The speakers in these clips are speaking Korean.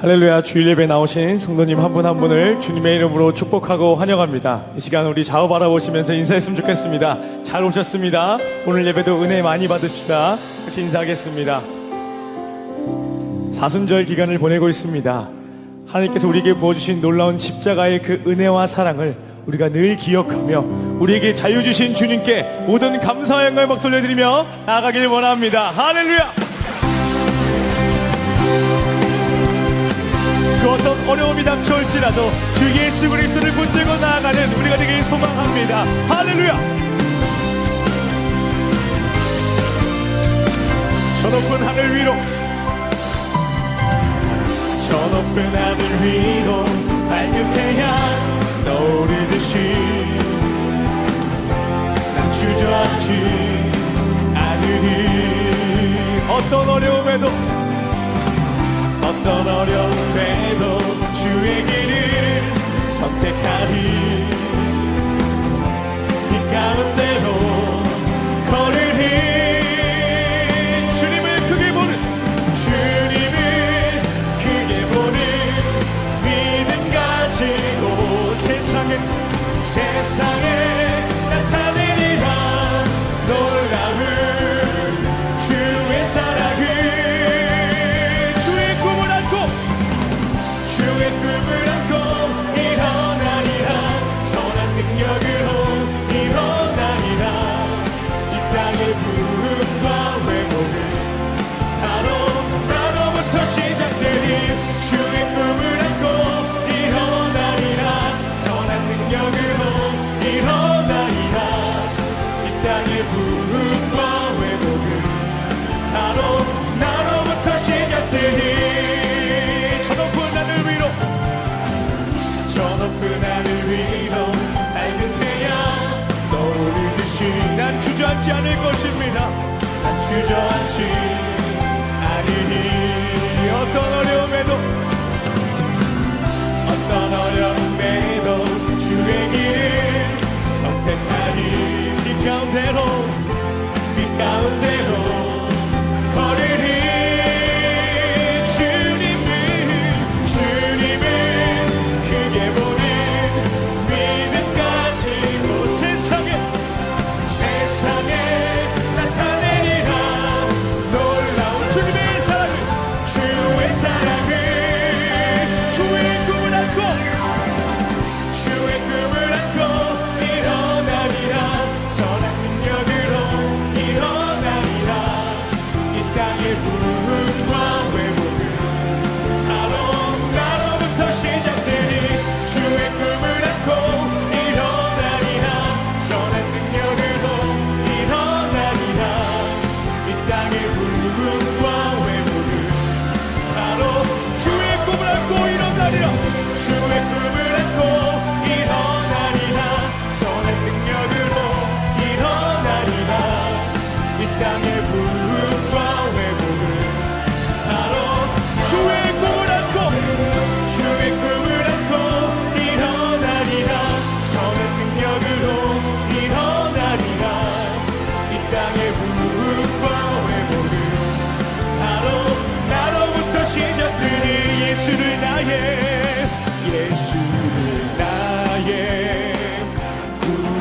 할렐루야. 주일 예배 나오신 성도님 한 분 한 분을 주님의 이름으로 축복하고 환영합니다. 이 시간 우리 좌우 바라보시면서 인사했으면 좋겠습니다. 잘 오셨습니다. 오늘 예배도 은혜 많이 받읍시다. 그렇게 인사하겠습니다. 사순절 기간을 보내고 있습니다. 하나님께서 우리에게 부어주신 놀라운 십자가의 그 은혜와 사랑을 우리가 늘 기억하며 우리에게 자유 주신 주님께 모든 감사와 영광의 박수 올려드리며 나아가길 원합니다. 할렐루야. 그 어떤 어려움이 닥쳐올지라도 주 예수 그리스도를 붙들고 나아가는 우리가 되길 소망합니다. 할렐루야. 저 높은 하늘 위로, 저 높은 하늘 위로 밝은 태양 떠오르듯이 난 주저앉지 않으리. 어떤 어려움에도 주의 길을 선택하리. 이 가운데로 걸으리. 주님을 크게 보는 믿음 가지고 세상에 나타내리라 놀라운 주의 사랑을. 주의 꿈을 안고 일어나리라. 선한 능력으로 일어나리라. 이 땅의 부흥과 회복은 나로부터 시작되리. 주의 꿈을 안고 일어나리라. 선한 능력으로 일어나리라. 이 땅의 부흥과 회복은 나로부터 시작되리. 저 높은 하늘 위로 밝은 태양 떠오르듯이 난 주저앉지 않을 것입니다. 난 주저앉지 않으니. 어떤 어려움에도 주의 길을 선택하리. 이 가운데로 걸으리.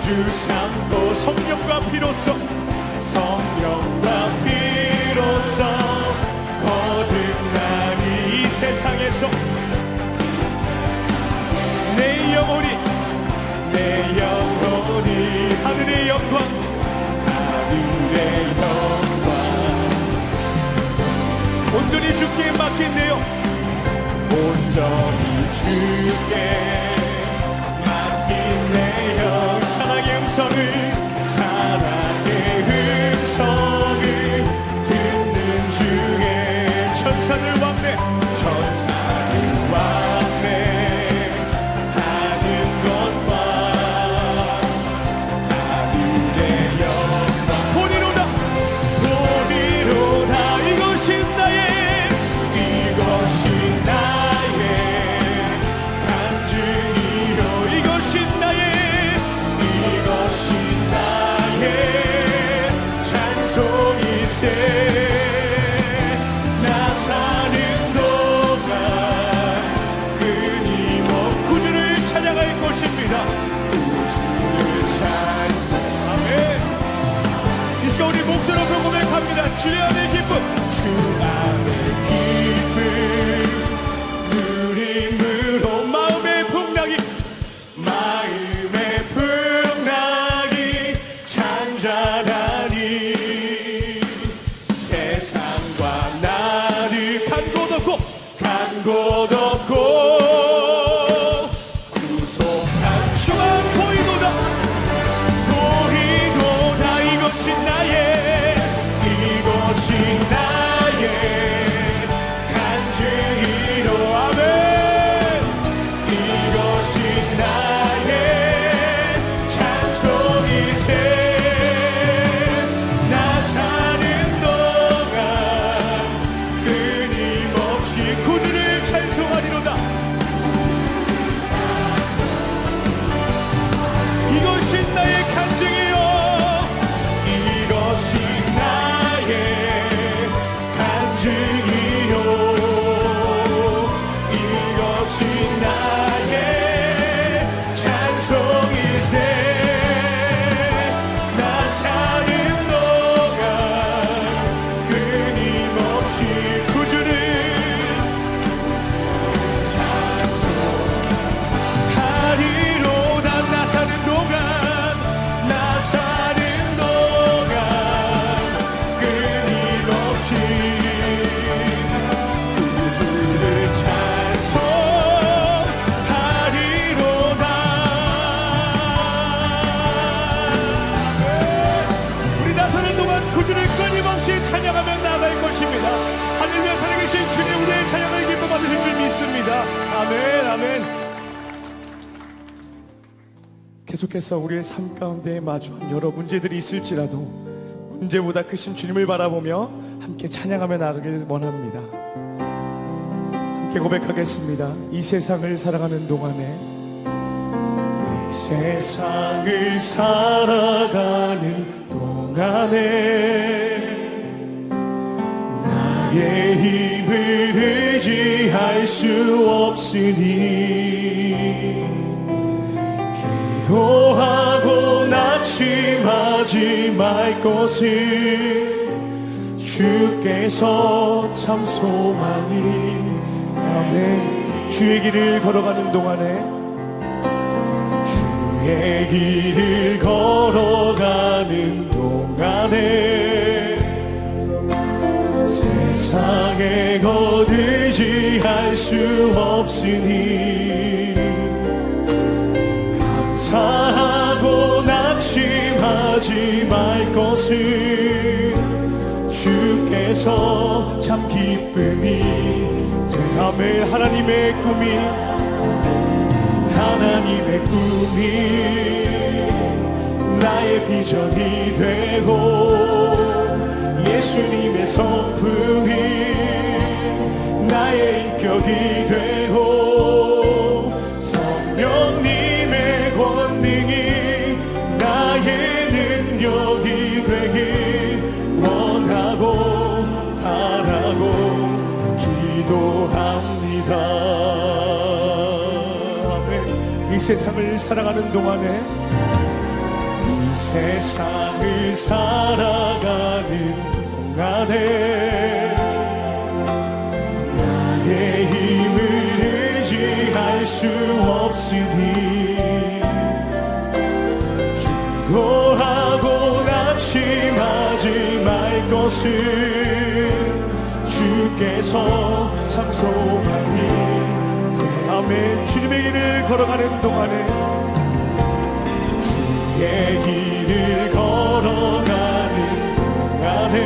예수를 삼고 성령과 피로써 거듭나니 이 세상에서 내 영혼이 하늘의 영광 온전히 주께 맡긴대요. 온전히 주께 맡긴대요. 사랑의 음성을 듣는 중에 천사를 왕래 하는 것과 하늘의 영광 보리로다. 이것이 나의 간증이요. 이것이 나의 찬송이세. 나 사는 동안 구주를 찬송하리로다. 이것이 나의 간증이요, 이것이 나의 간증이요, 이것이 나의 찬송일세. 나 사는 동안 끊임없이 구주를 찬송하리로다. 나 사는 동안, 나 사는 동안 끊임없이 구주를 찬송하리로다. 우리 나 사는 동안 구주를 끊임없이 찬양하며 나아갈 것입니다. 하늘에 살아계신 주님, 우리의 찬양을 기뻐 받으실 줄 믿습니다. 아멘, 아멘. 계속해서 우리의 삶 가운데 마주한 여러 문제들이 있을지라도 문제보다 크신 주님을 바라보며 함께 찬양하며 나가길 원합니다. 함께 고백하겠습니다. 이 세상을 살아가는 동안에, 이 세상을 살아가는 동안에 나의 힘을 의지할 수 없으니 기도하고 낙심하지 말 것을 주께서 참 소망이. 아멘. 주의 길을 걸어가는 동안에, 주의 길을 걸어가는 동안에 세상의 것 의지할 수 없으니 감사하고 낙심하지 말 것을 주께서 참 기쁨이 되. 아멘. 하나님의 꿈이, 하나님의 꿈이 나의 비전이 되고 예수님의 성품이 나의 인격이 되고 성령님의 권능이 나의 능력이 되길 원하고 바라고 기도합니다. 아멘. 이 세상을 살아가는 동안에, 이 세상을 살아가는 동안에 나의 힘을 의지할 수 없으니 기도하고 낙심하지 말 것을 주께서 참 소망이 되. 아멘. 주님의 길을 걸어가는 동안에, 주의 길을 걸어가는 동안에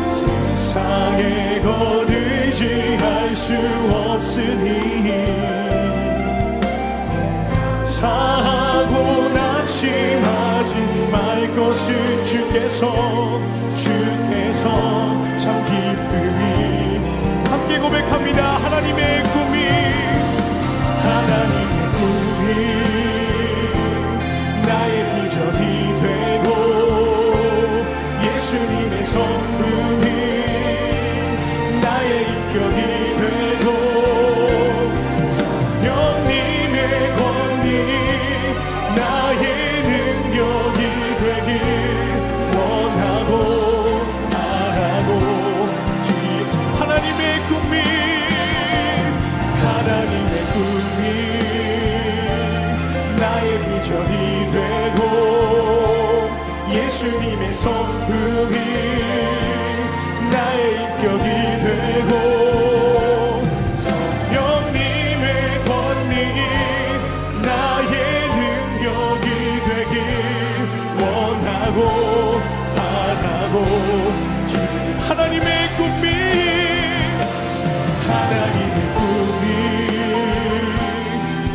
세상의 것 의지할 수 없으니 감사하고 낙심하지 말 것을 주께서 참 기쁨이. 함께 고백합니다. 하나님의 꿈이, 하나님의 꿈이 나의 비전이 되고 예수님의 성품이 나의 인격이 되고 성령님의 권능이 나의 능력이 되길 원하고 바라고 하나님의 꿈이, 하나님의 꿈이 나의 비전이 되고 예수님의 성품이 나의 인격이 되고 성령님의 권능이 나의 능력이 되길 원하고 바라고 하나님의 꿈이, 하나님의 꿈이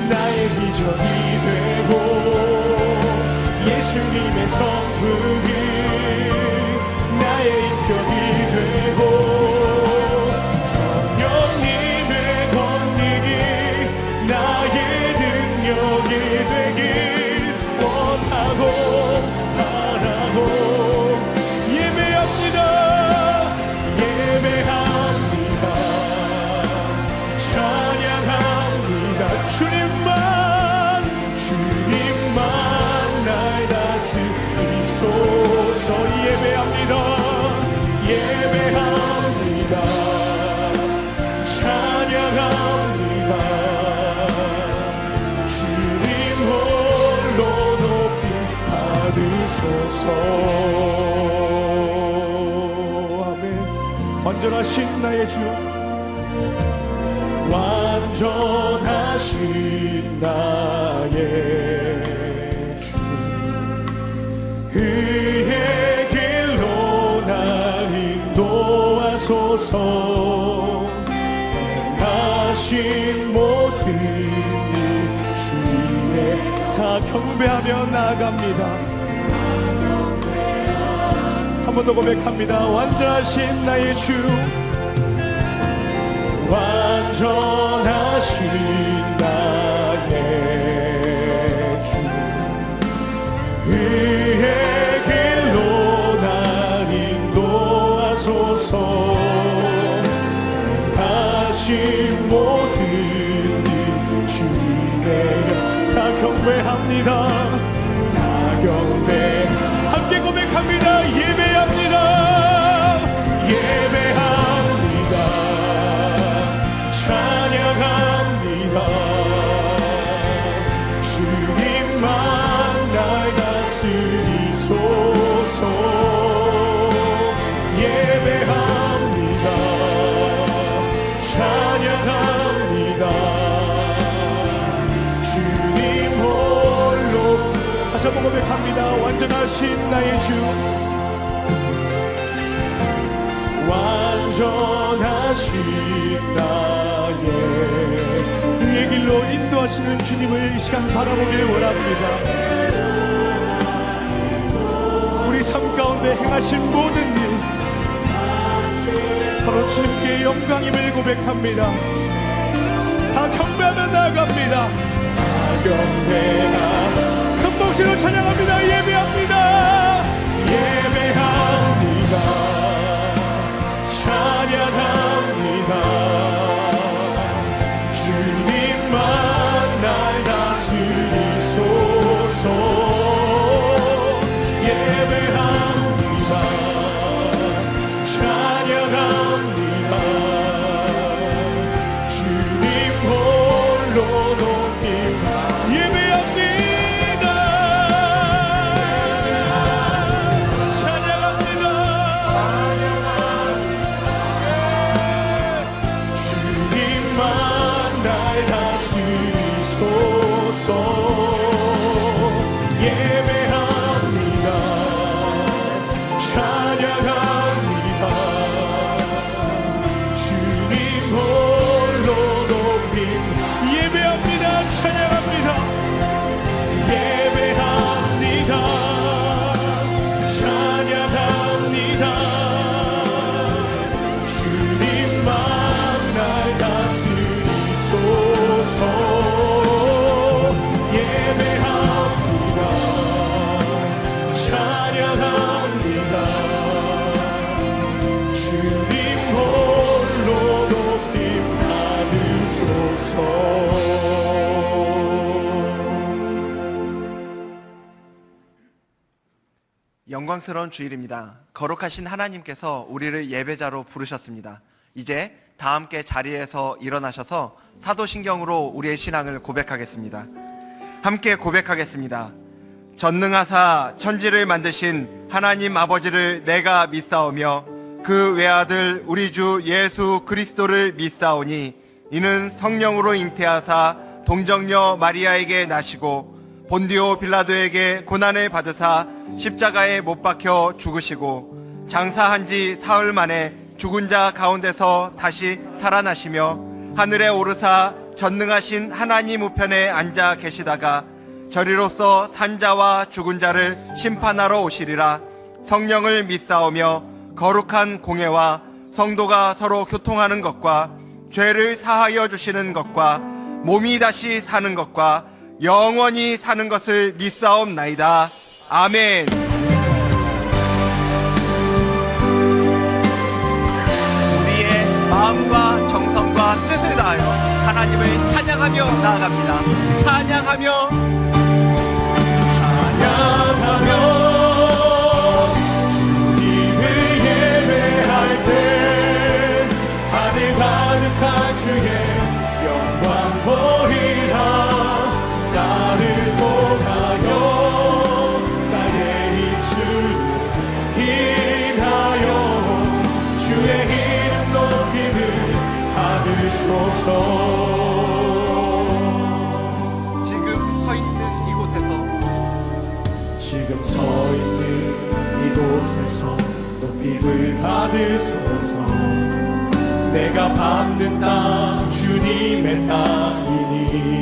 나의 비전이 되고 예수님의 성품이 나의 인격이 되고 아멘. 완전하신 나의 주, 완전하신 나의 주, 그의 길로 날 인도하소서. 행하신 모든 일 주님의 다 경배하며 나아갑니다. 한 번 더 고백합니다. 완전하신 나의 주, 완전하신 나의 주, 그의 길로 날 인도하소서. 행하신 모든 일 주님의 다 경배합니다. 다 경배 함께 고백합니다. 예배합니다. 예배합니다. 찬양합니다. 주님만 날 다스리소서. 예배합니다. 찬양합니다. 주님 홀로 다시 한번 고백합니다. 완전하신 나의 주, 완전하신 나의 의의 길로 인도하시는 주님을 이 시간 바라보길 원합니다. 우리 삶 가운데 행하신 모든 일 바로 주님께 영광임을 고백합니다. 다 경배하며 나아갑니다. 다 경배하 큰 목소리로 찬양합니다. 예배합니다. 예배합니다. 찬양합니다. 주님만 날 다스리소서. 예배합니다. 찬양합니다. 주님 홀로 높입니다. 예배합니다. 찬양합니다. 주님만 날 다스리소서. 예배합니다. 찬양합니다. 주님 홀로 높입니다. 예배합니다. 찬양합니다. 예배합니다. 찬양합니다. 주님만 날 다스리소서. 예배합니다. 찬양합니다. 주님 홀로 높임 받으소서. 영광스러운 주일입니다. 거룩하신 하나님께서 우리를 예배자로 부르셨습니다. 이제 다 함께 자리에서 일어나셔서 사도신경으로 우리의 신앙을 고백하겠습니다. 함께 고백하겠습니다. 전능하사 천지를 만드신 하나님 아버지를 내가 믿사오며 그 외아들 우리 주 예수 그리스도를 믿사오니 이는 성령으로 잉태하사 동정녀 마리아에게 나시고 본디오 빌라도에게 고난을 받으사 십자가에 못 박혀 죽으시고 장사한 지 사흘 만에 죽은 자 가운데서 다시 살아나시며 하늘에 오르사 전능하신 하나님 우편에 앉아 계시다가 저리로서 산자와 죽은 자를 심판하러 오시리라. 성령을 믿사오며 거룩한 공회와 성도가 서로 교통하는 것과 죄를 사하여 주시는 것과 몸이 다시 사는 것과 영원히 사는 것을 믿사옵나이다. 아멘. 우리의 마음과 정성과 뜻을 다하여 하나님을 찬양하며 나아갑니다. 찬양하며 주님을 예배할 때 하늘 가득한 주의 영광 보이라. 나를 통하여 나의 입술 받으소서. 지금 서 있는 이곳에서 지금 서 있는 이곳에서 높임을 받으소서. 내가 밟는 땅 주님의 땅이니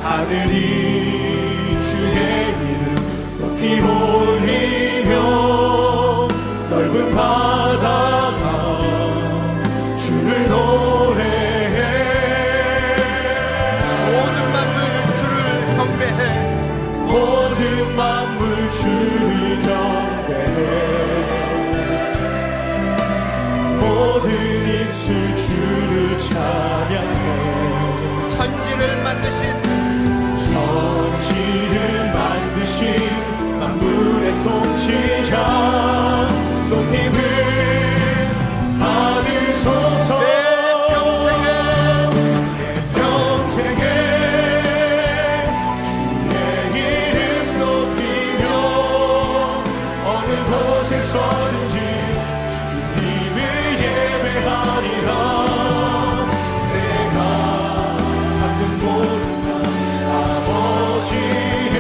하늘이 주의 이름 높이 올리며 넓은 바다가 주를 노래해. 모든 만물 주를 경배해. 모든 만물 주를 경배해. 모든 입술 주를 찬양해. 천지를 만드신 천지를 만드신 만물의 통치자 높임을 받으소서. 내 평생에 주의 이름 높이며 어느 곳에서든지 주님을 예배하리라. 내가 받는 모든 아버지의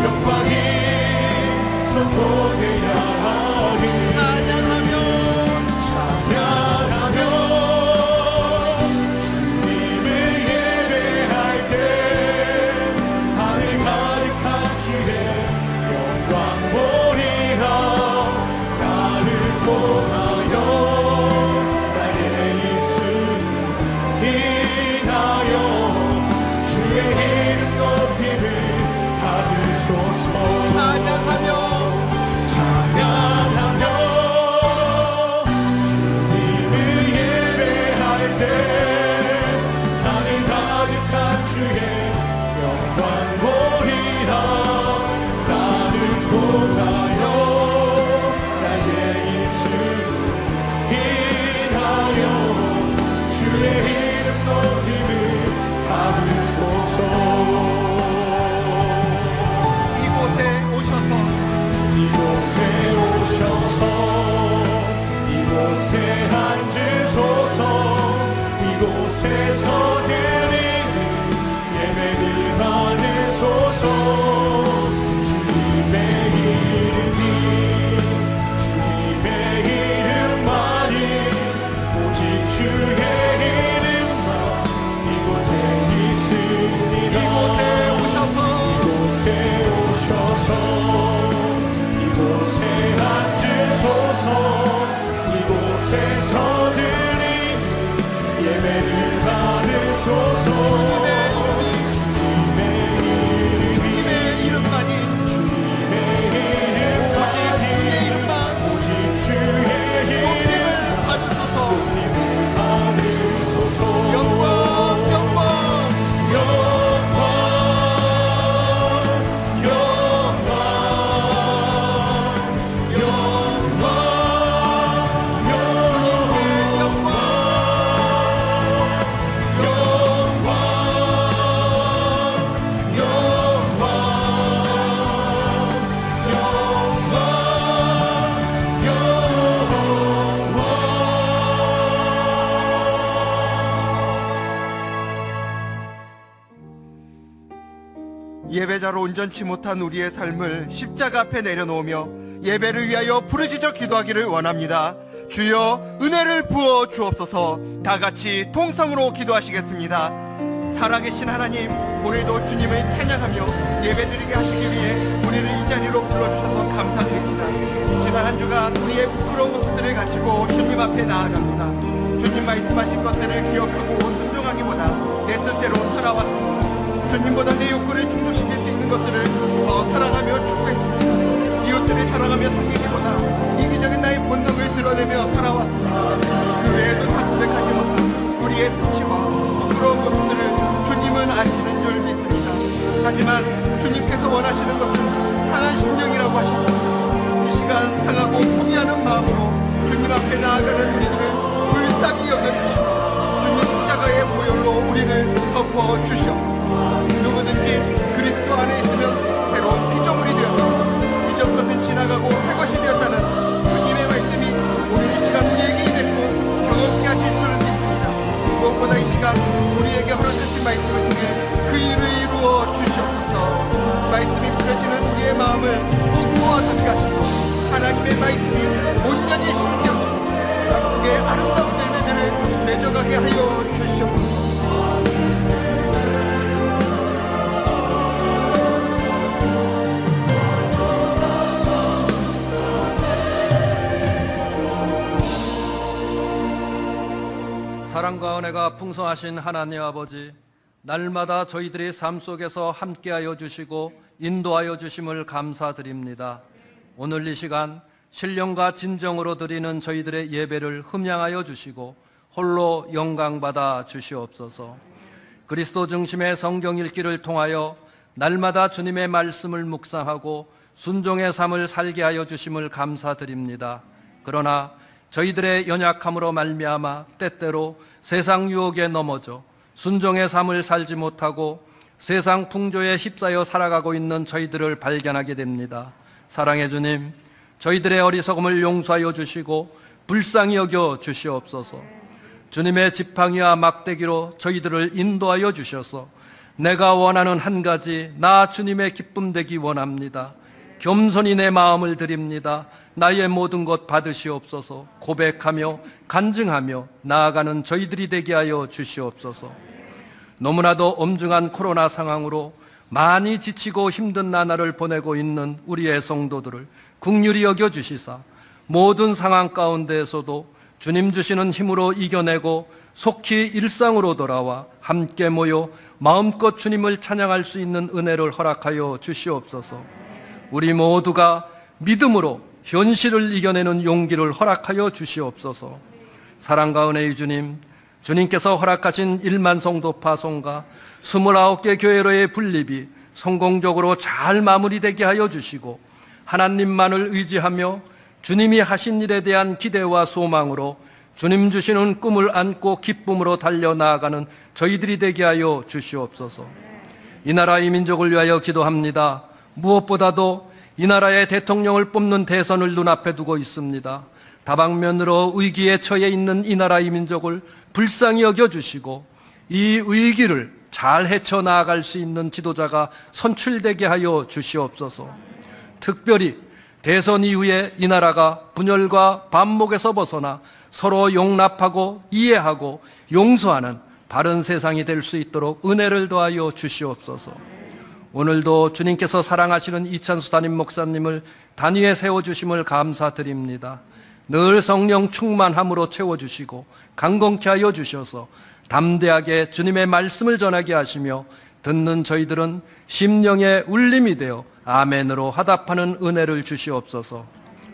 영광이 선포되야 하리. 찬양하며 찬양하며 주님을 예배할 때 하늘 가득한 주의 영광 보리라. 나를 통하여 나의 입술을 인하여 주의 이름 높임을 받으소서. 찬양하며 찬양하며 주님을 예배할 때 하늘 가득한 주의 영광 보리라. 나를 통하여 나의 입술을 인하여 주의 이름 높임을 받으소서. 이곳에 오셔서 이곳에 오셔서 이곳에 앉으소서. 이곳에서 드리는 예배를 받으소서. 주님의 이름이 주님의 이름만이 오직 주의 이름만 이곳에 있습니다. 이곳에 오셔서 이곳에 오셔서 이곳에 앉으소서. 이곳에서 드리는 예배를 받으소서. 주님의 이름이 주님의 이름만이 주님의 이름만이 주의 이름만 오직 주의 높임을 이름 받으소서. 받으소서. 영광 영광 영광 영광 영광 주님의 영광 예배자로 온전치 못한 우리의 삶을 십자가 앞에 내려놓으며 예배를 위하여 부르짖어 기도하기를 원합니다. 주여 은혜를 부어 주옵소서. 다 같이 통성으로 기도하시겠습니다. 살아계신 하나님, 오늘도 주님을 찬양하며 예배드리게 하시기 위해 우리를 이 자리로 불러주셔서 감사드립니다. 지난 한 주간 우리의 부끄러운 모습들을 가지고 주님 앞에 나아갑니다. 주님 말씀하신 것들을 기억하고 순종하기보다 내 뜻대로 살아왔습니다. 주님보다 내 욕구를 충족시킬 수 있는 것들을 더 사랑하며 추구했습니다. 이웃들을 사랑하며 섬기기보다 이기적인 나의 본성을 드러내며 살아왔습니다. 그 외에도 다 고백하지 못한 우리의 수치와 부끄러운 것들을 주님은 아시는 줄 믿습니다. 하지만 주님께서 원하시는 것은 상한 심령이라고 하십니다. 이 시간 상하고 포기하는 마음으로 주님 앞에 나아가는 우리들을 불쌍히 여겨주시고 주님 십자가의 보혈로 우리를 덮어주시옵소서. 누구든지 그리스도 안에 있으면 새로운 피조물이 되었다. 이전 것은 지나가고 새 것이 되었다는 주님의 말씀이 오늘 이 시간 우리에게 임했고 하게 하여 주시옵소서. 사랑과 은혜가 풍성하신 하나님 아버지, 날마다 저희들의 삶 속에서 함께하여 주시고 인도하여 주심을 감사드립니다. 오늘 이 시간 신령과 진정으로 드리는 저희들의 예배를 흠양하여 주시고 홀로 영광받아 주시옵소서. 그리스도 중심의 성경 읽기를 통하여 날마다 주님의 말씀을 묵상하고 순종의 삶을 살게 하여 주심을 감사드립니다. 그러나 저희들의 연약함으로 말미암아 때때로 세상 유혹에 넘어져 순종의 삶을 살지 못하고 세상 풍조에 휩싸여 살아가고 있는 저희들을 발견하게 됩니다. 사랑의 주님, 저희들의 어리석음을 용서하여 주시고 불쌍히 여겨 주시옵소서. 주님의 지팡이와 막대기로 저희들을 인도하여 주셔서 내가 원하는 한 가지, 나 주님의 기쁨 되기 원합니다. 겸손히 내 마음을 드립니다. 나의 모든 것 받으시옵소서. 고백하며 간증하며 나아가는 저희들이 되게 하여 주시옵소서. 너무나도 엄중한 코로나 상황으로 많이 지치고 힘든 나날을 보내고 있는 우리의 성도들을 긍휼히 여겨 주시사 모든 상황 가운데에서도 주님 주시는 힘으로 이겨내고 속히 일상으로 돌아와 함께 모여 마음껏 주님을 찬양할 수 있는 은혜를 허락하여 주시옵소서. 우리 모두가 믿음으로 현실을 이겨내는 용기를 허락하여 주시옵소서. 사랑과 은혜의 주님, 주님께서 허락하신 1만 성도 파송과 29개 교회로의 분립이 성공적으로 잘 마무리되게 하여 주시고 하나님만을 의지하며 주님이 하신 일에 대한 기대와 소망으로 주님 주시는 꿈을 안고 기쁨으로 달려나아가는 저희들이 되게 하여 주시옵소서. 이 나라 이 민족을 위하여 기도합니다. 무엇보다도 이 나라의 대통령을 뽑는 대선을 눈앞에 두고 있습니다. 다방면으로 위기에 처해 있는 이 나라 이 민족을 불쌍히 여겨주시고 이 위기를 잘 헤쳐나아갈 수 있는 지도자가 선출되게 하여 주시옵소서. 특별히 대선 이후에 이 나라가 분열과 반목에서 벗어나 서로 용납하고 이해하고 용서하는 바른 세상이 될 수 있도록 은혜를 더하여 주시옵소서. 오늘도 주님께서 사랑하시는 이찬수 담임 목사님을 단위에 세워주심을 감사드립니다. 늘 성령 충만함으로 채워주시고 강건케 하여 주셔서 담대하게 주님의 말씀을 전하게 하시며 듣는 저희들은 심령의 울림이 되어 아멘으로 화답하는 은혜를 주시옵소서.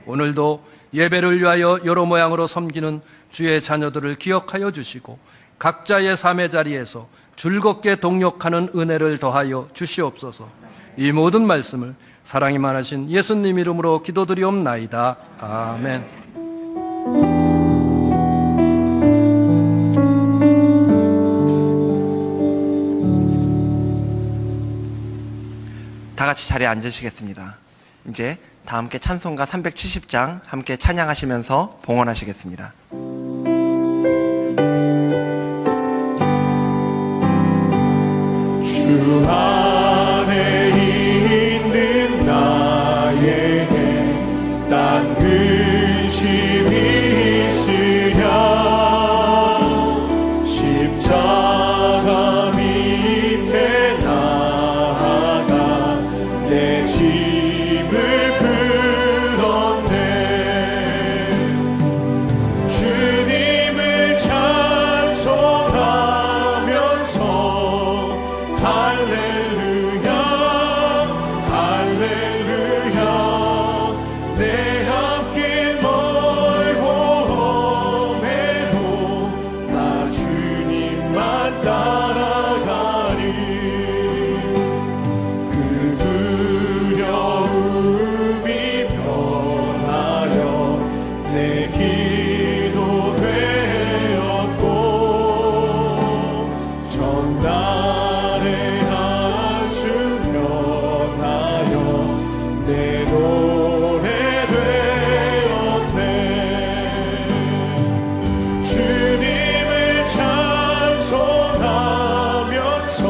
오늘도 예배를 위하여 여러 모양으로 섬기는 주의 자녀들을 기억하여 주시고 각자의 삶의 자리에서 즐겁게 동역하는 은혜를 더하여 주시옵소서. 이 모든 말씀을 사랑이 많으신 예수님 이름으로 기도드리옵나이다. 아멘. 다 같이 자리에 앉으시겠습니다. 이제 다 함께 찬송가 370장 함께 찬양하시면서 봉헌하시겠습니다. 주 안에 있는 나에게 딴 근심이 있으랴. 십자가 밑에 나아가 내 짐을 풀었네. 주님을 찬송하면서 할렐루야 할렐루야. 내 앞길 멀고 험해도 나 주님만 따라가리. 그 두려움이 변하여 내 기도 되었고 전날에 한숨 변하여 내 노래 되었네. 주님을 찬송하면서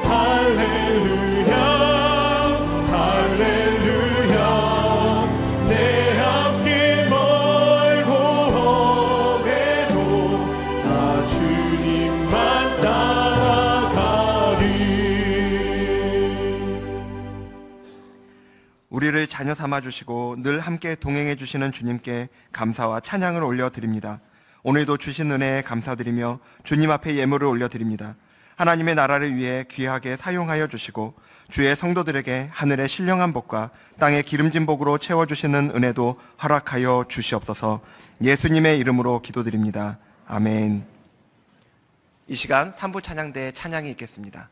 할렐루야 할렐루야. 내 앞길 멀고 삼아주시고 늘 함께 동행해 주시는 주님께 감사와 찬양을 올려드립니다. 오늘도 주신 은혜에 감사드리며 주님 앞에 예물을 올려드립니다. 하나님의 나라를 위해 귀하게 사용하여 주시고 주의 성도들에게 하늘의 신령한 복과 땅의 기름진 복으로 채워주시는 은혜도 허락하여 주시옵소서. 예수님의 이름으로 기도드립니다. 아멘. 이 시간 3부 찬양대의 찬양이 있겠습니다.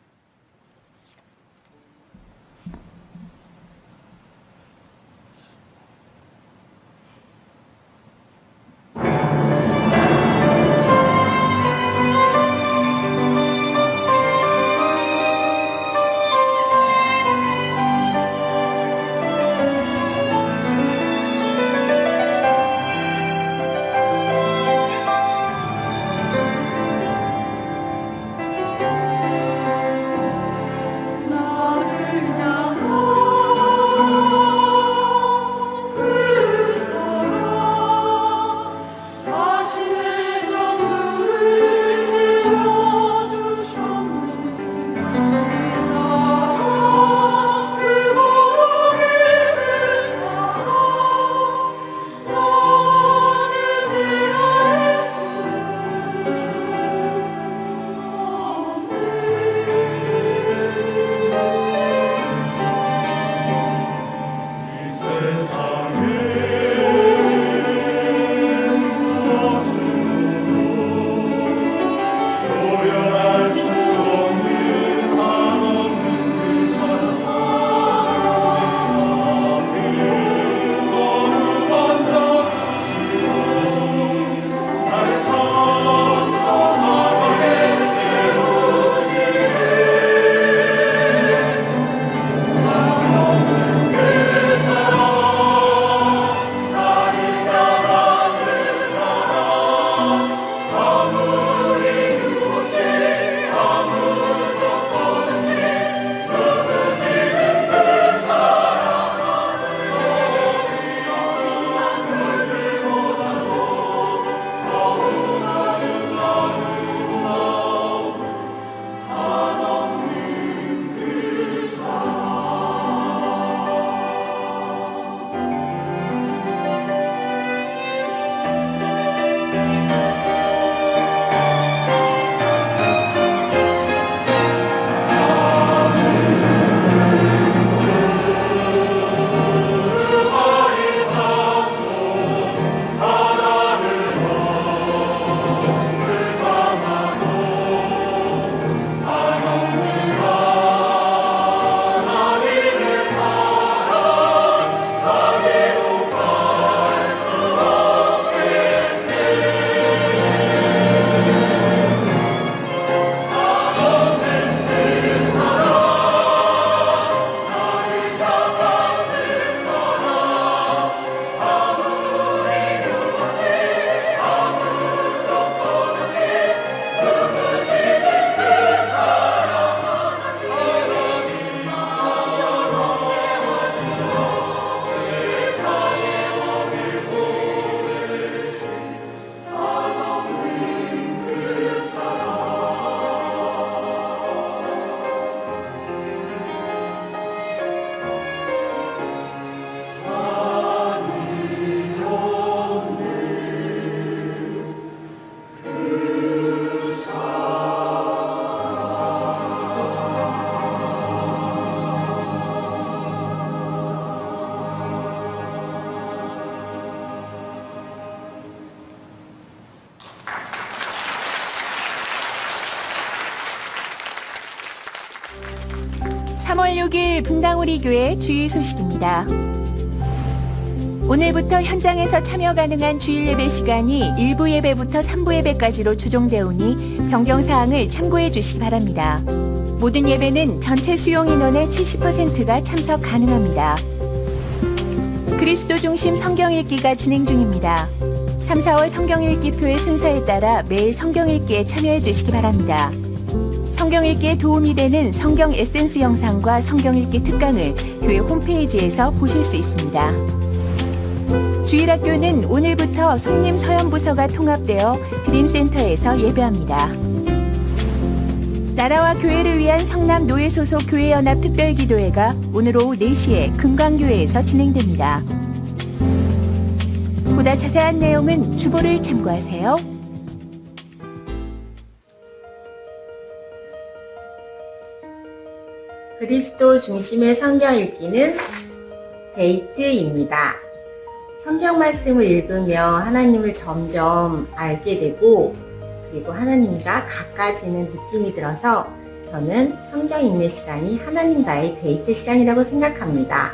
(3월 6일) 분당우리 교회 주일 소식입니다. 오늘부터 현장에서 참여 가능한 주일 예배 시간이 1부 예배부터 3부 예배까지로 조정되어 오니 변경사항을 참고해 주시기 바랍니다. 모든 예배는 전체 수용 인원의 70%가 참석 가능합니다. 그리스도 중심 성경 읽기가 진행 중입니다. 3, 4월 성경 읽기표의 순서에 따라 매일 성경 읽기에 참여해 주시기 바랍니다. 성경 읽기에 도움이 되는 성경 에센스 영상과 성경 읽기 특강을 교회 홈페이지에서 보실 수 있습니다. 주일학교는 오늘부터 송림 서연부서가 통합되어 드림센터에서 예배합니다. 나라와 교회를 위한 성남 노예 소속 교회연합 특별기도회가 오늘 오후 4시에 금강교회에서 진행됩니다. 보다 자세한 내용은 주보를 참고하세요. 그리스도 중심의 성경 읽기는 데이트입니다. 성경 말씀을 읽으며 하나님을 점점 알게 되고 그리고 하나님과 가까워지는 느낌이 들어서 저는 성경 읽는 시간이 하나님과의 데이트 시간이라고 생각합니다.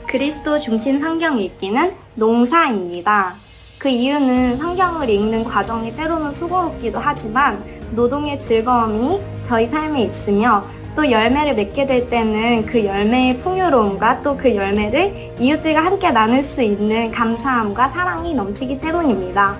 그리스도 중심 성경 읽기는 농사입니다. 그 이유는 성경을 읽는 과정이 때로는 수고롭기도 하지만 노동의 즐거움이 저희 삶에 있으며 또 열매를 맺게 될 때는 그 열매의 풍요로움과 또 그 열매를 이웃들과 함께 나눌 수 있는 감사함과 사랑이 넘치기 때문입니다.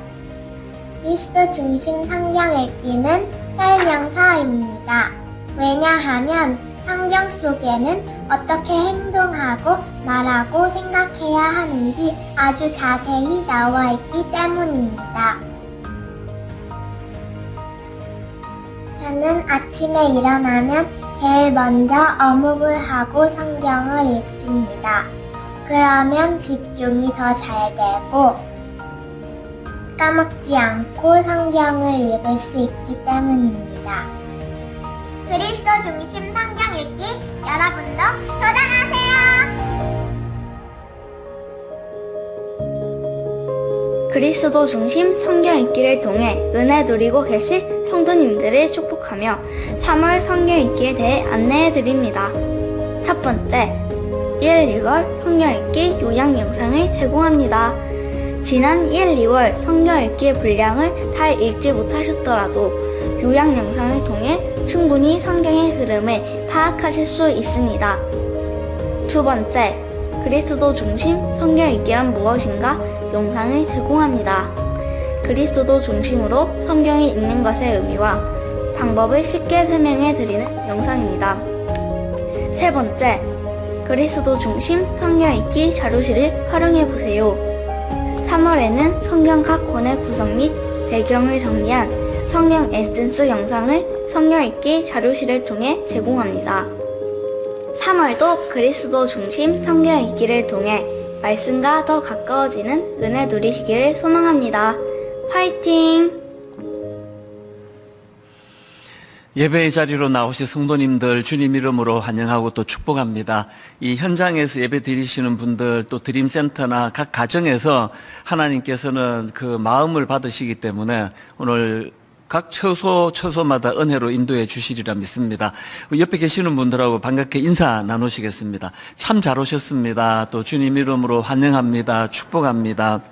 그리스도 중심 성경 읽기는 설명서입니다. 왜냐하면 성경 속에는 어떻게 행동하고 말하고 생각해야 하는지 아주 자세히 나와 있기 때문입니다. 저는 아침에 일어나면 제일 먼저 어묵을 하고 성경을 읽습니다. 그러면 집중이 더 잘 되고 까먹지 않고 성경을 읽을 수 있기 때문입니다. 그리스도 중심 성경 읽기 여러분도 도전하세요. 그리스도 중심 성경 읽기를 통해 은혜 누리고 계실 성도님들을 축복하며 3월 성경 읽기에 대해 안내해 드립니다. 첫 번째, 1, 2월 성경 읽기 요약 영상을 제공합니다. 지난 1, 2월 성경 읽기의 분량을 다 읽지 못하셨더라도 요약 영상을 통해 충분히 성경의 흐름을 파악하실 수 있습니다. 두 번째, 그리스도 중심 성경 읽기란 무엇인가 영상을 제공합니다. 그리스도 중심으로 성경을 읽는 것의 의미와 방법을 쉽게 설명해 드리는 영상입니다. 세 번째, 그리스도 중심 성경 읽기 자료실을 활용해 보세요. 3월에는 성경 각 권의 구성 및 배경을 정리한 성경 에센스 영상을 성경 읽기 자료실을 통해 제공합니다. 3월도 그리스도 중심 성경 읽기를 통해 말씀과 더 가까워지는 은혜 누리시기를 소망합니다. 화이팅! 예배의 자리로 나오신 성도님들 주님 이름으로 환영하고 또 축복합니다. 이 현장에서 예배 드리시는 분들 또 드림센터나 각 가정에서 하나님께서는 그 마음을 받으시기 때문에 오늘 각 처소마다 은혜로 인도해 주시리라 믿습니다. 옆에 계시는 분들하고 반갑게 인사 나누시겠습니다. 참 잘 오셨습니다. 또 주님 이름으로 환영합니다. 축복합니다.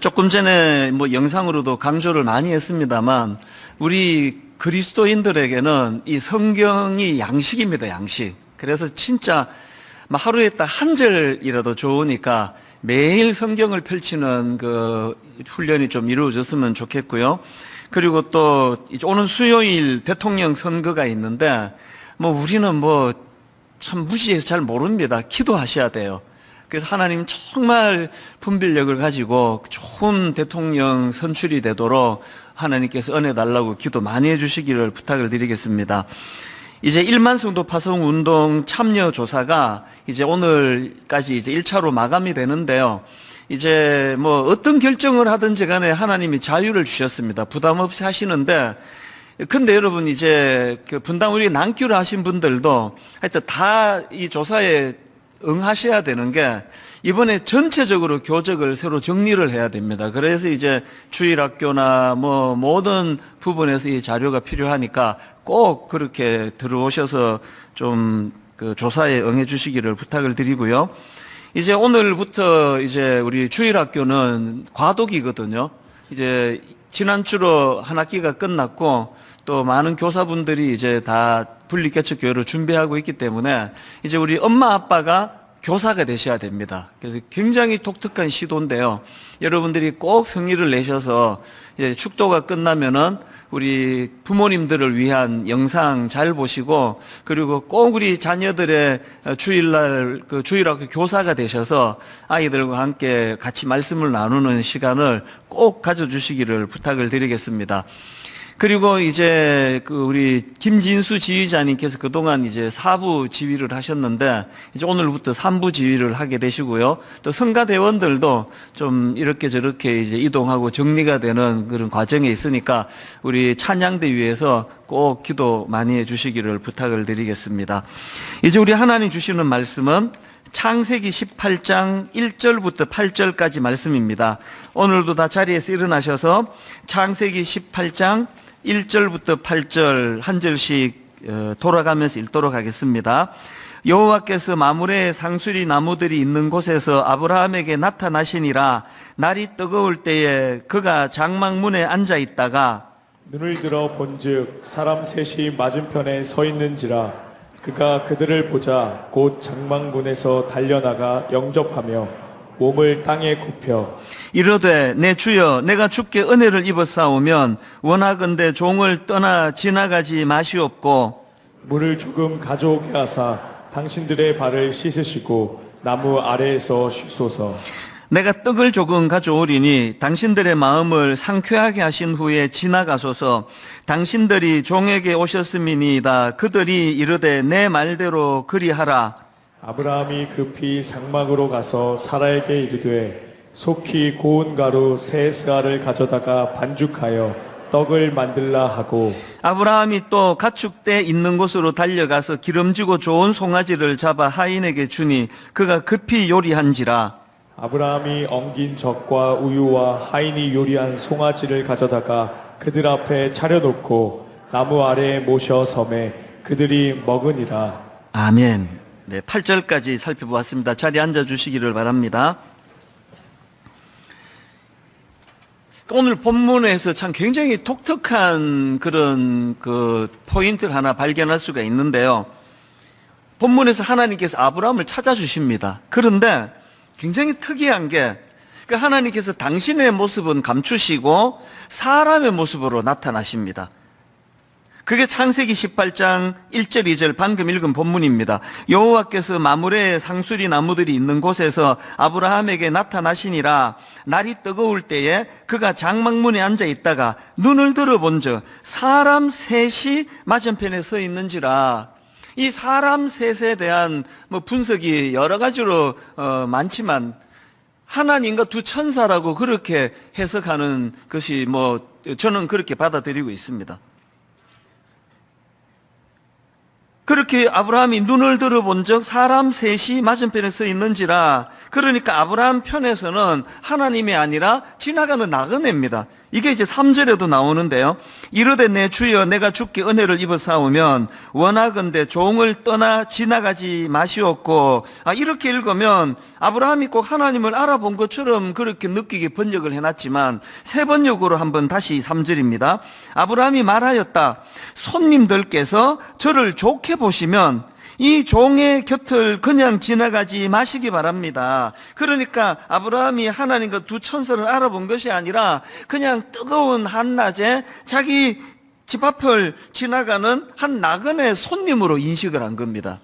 조금 전에 영상으로도 강조를 많이 했습니다만 우리 그리스도인들에게는 이 성경이 양식입니다. 양식. 그래서 진짜 하루에 딱 한 절이라도 좋으니까 매일 성경을 펼치는 그 훈련이 좀 이루어졌으면 좋겠고요. 그리고 또 오는 수요일 대통령 선거가 있는데 우리는 참 무시해서 잘 모릅니다. 기도하셔야 돼요. 그래서 하나님 정말 분별력을 가지고 좋은 대통령 선출이 되도록 하나님께서 은혜 달라고 기도 많이 해주시기를 부탁을 드리겠습니다. 이제 1만 성도 파송 운동 참여 조사가 이제 오늘까지 이제 1차로 마감이 되는데요. 이제 어떤 결정을 하든지 간에 하나님이 자유를 주셨습니다. 부담 없이 하시는데, 근데 여러분 이제 그 분당 우리 난큐를 하신 분들도 하여튼 다 이 조사에 응하셔야 되는 게 이번에 전체적으로 교적을 새로 정리를 해야 됩니다. 그래서 이제 주일학교나 모든 부분에서 이 자료가 필요하니까 꼭 그렇게 들어오셔서 좀 그 조사에 응해 주시기를 부탁을 드리고요. 이제 오늘부터 이제 우리 주일학교는 과독이거든요. 이제 지난주로 한 학기가 끝났고 또 많은 교사분들이 이제 다 분리개척교회를 준비하고 있기 때문에 이제 우리 엄마 아빠가 교사가 되셔야 됩니다. 그래서 굉장히 독특한 시도인데요. 여러분들이 꼭 성의를 내셔서 이제 축도가 끝나면은 우리 부모님들을 위한 영상 잘 보시고 그리고 꼭 우리 자녀들의 주일날 그 주일학교 교사가 되셔서 아이들과 함께 같이 말씀을 나누는 시간을 꼭 가져주시기를 부탁을 드리겠습니다. 그리고 이제 우리 김진수 지휘자님께서 그동안 이제 4부 지휘를 하셨는데 이제 오늘부터 3부 지휘를 하게 되시고요. 또 성가대원들도 좀 이렇게 저렇게 이제 이동하고 정리가 되는 그런 과정에 있으니까 우리 찬양대 위에서 꼭 기도 많이 해 주시기를 부탁을 드리겠습니다. 이제 우리 하나님 주시는 말씀은 창세기 18장 1절부터 8절까지 말씀입니다. 오늘도 다 자리에서 일어나셔서 창세기 18장 1절부터 8절 한 절씩 돌아가면서 읽도록 하겠습니다. 여호와께서 마므레의 상수리 나무들이 있는 곳에서 아브라함에게 나타나시니라. 날이 뜨거울 때에 그가 장막문에 앉아 있다가 눈을 들어 본즉 사람 셋이 맞은편에 서 있는지라. 그가 그들을 보자 곧 장막문에서 달려나가 영접하며 몸을 땅에 굽혀 이르되 내 주여 내가 주께 은혜를 입었사오면 원하건대 종을 떠나 지나가지 마시옵고 물을 조금 가져오게 하사 당신들의 발을 씻으시고 나무 아래에서 쉬소서. 내가 떡을 조금 가져오리니 당신들의 마음을 상쾌하게 하신 후에 지나가소서. 당신들이 종에게 오셨음이니이다. 그들이 이르되 내 말대로 그리하라. 아브라함이 급히 장막으로 가서 사라에게 이르되 속히 고운 가루 세 스아를 가져다가 반죽하여 떡을 만들라 하고 아브라함이 또 가축대 있는 곳으로 달려가서 기름지고 좋은 송아지를 잡아 하인에게 주니 그가 급히 요리한지라. 아브라함이 엉긴 젖과 우유와 하인이 요리한 송아지를 가져다가 그들 앞에 차려놓고 나무 아래에 모셔 섬에 그들이 먹으니라. 아멘. 네, 8절까지 살펴보았습니다. 자리에 앉아주시기를 바랍니다. 오늘 본문에서 참 굉장히 독특한 그런 포인트를 하나 발견할 수가 있는데요. 본문에서 하나님께서 아브라함을 찾아주십니다. 그런데 굉장히 특이한 게 하나님께서 당신의 모습은 감추시고 사람의 모습으로 나타나십니다. 그게 창세기 18장 1절 2절 방금 읽은 본문입니다. 여호와께서 마므레의 상수리 나무들이 있는 곳에서 아브라함에게 나타나시니라. 날이 뜨거울 때에 그가 장막문에 앉아 있다가 눈을 들어본즉 사람 셋이 맞은편에 서 있는지라. 이 사람 셋에 대한 분석이 여러 가지로 많지만 하나님과 두 천사라고 그렇게 해석하는 것이 저는 그렇게 받아들이고 있습니다. 그렇게 아브라함이 눈을 들어본즉 사람 셋이 맞은편에 서 있는지라. 그러니까 아브라함 편에서는 하나님이 아니라 지나가는 나그네입니다. 이게 이제 3절에도 나오는데요. 이르되 내 주여 내가 주께 은혜를 입어사오면 원하건대 종을 떠나 지나가지 마시옵고. 이렇게 읽으면 아브라함이 꼭 하나님을 알아본 것처럼 그렇게 느끼게 번역을 해놨지만 세 번역으로 한번 다시 3절입니다. 아브라함이 말하였다. 손님들께서 저를 좋게 보시면 이 종의 곁을 그냥 지나가지 마시기 바랍니다. 그러니까 아브라함이 하나님과 두 천사를 알아본 것이 아니라 그냥 뜨거운 한낮에 자기 집 앞을 지나가는 한 나그네 손님으로 인식을 한 겁니다.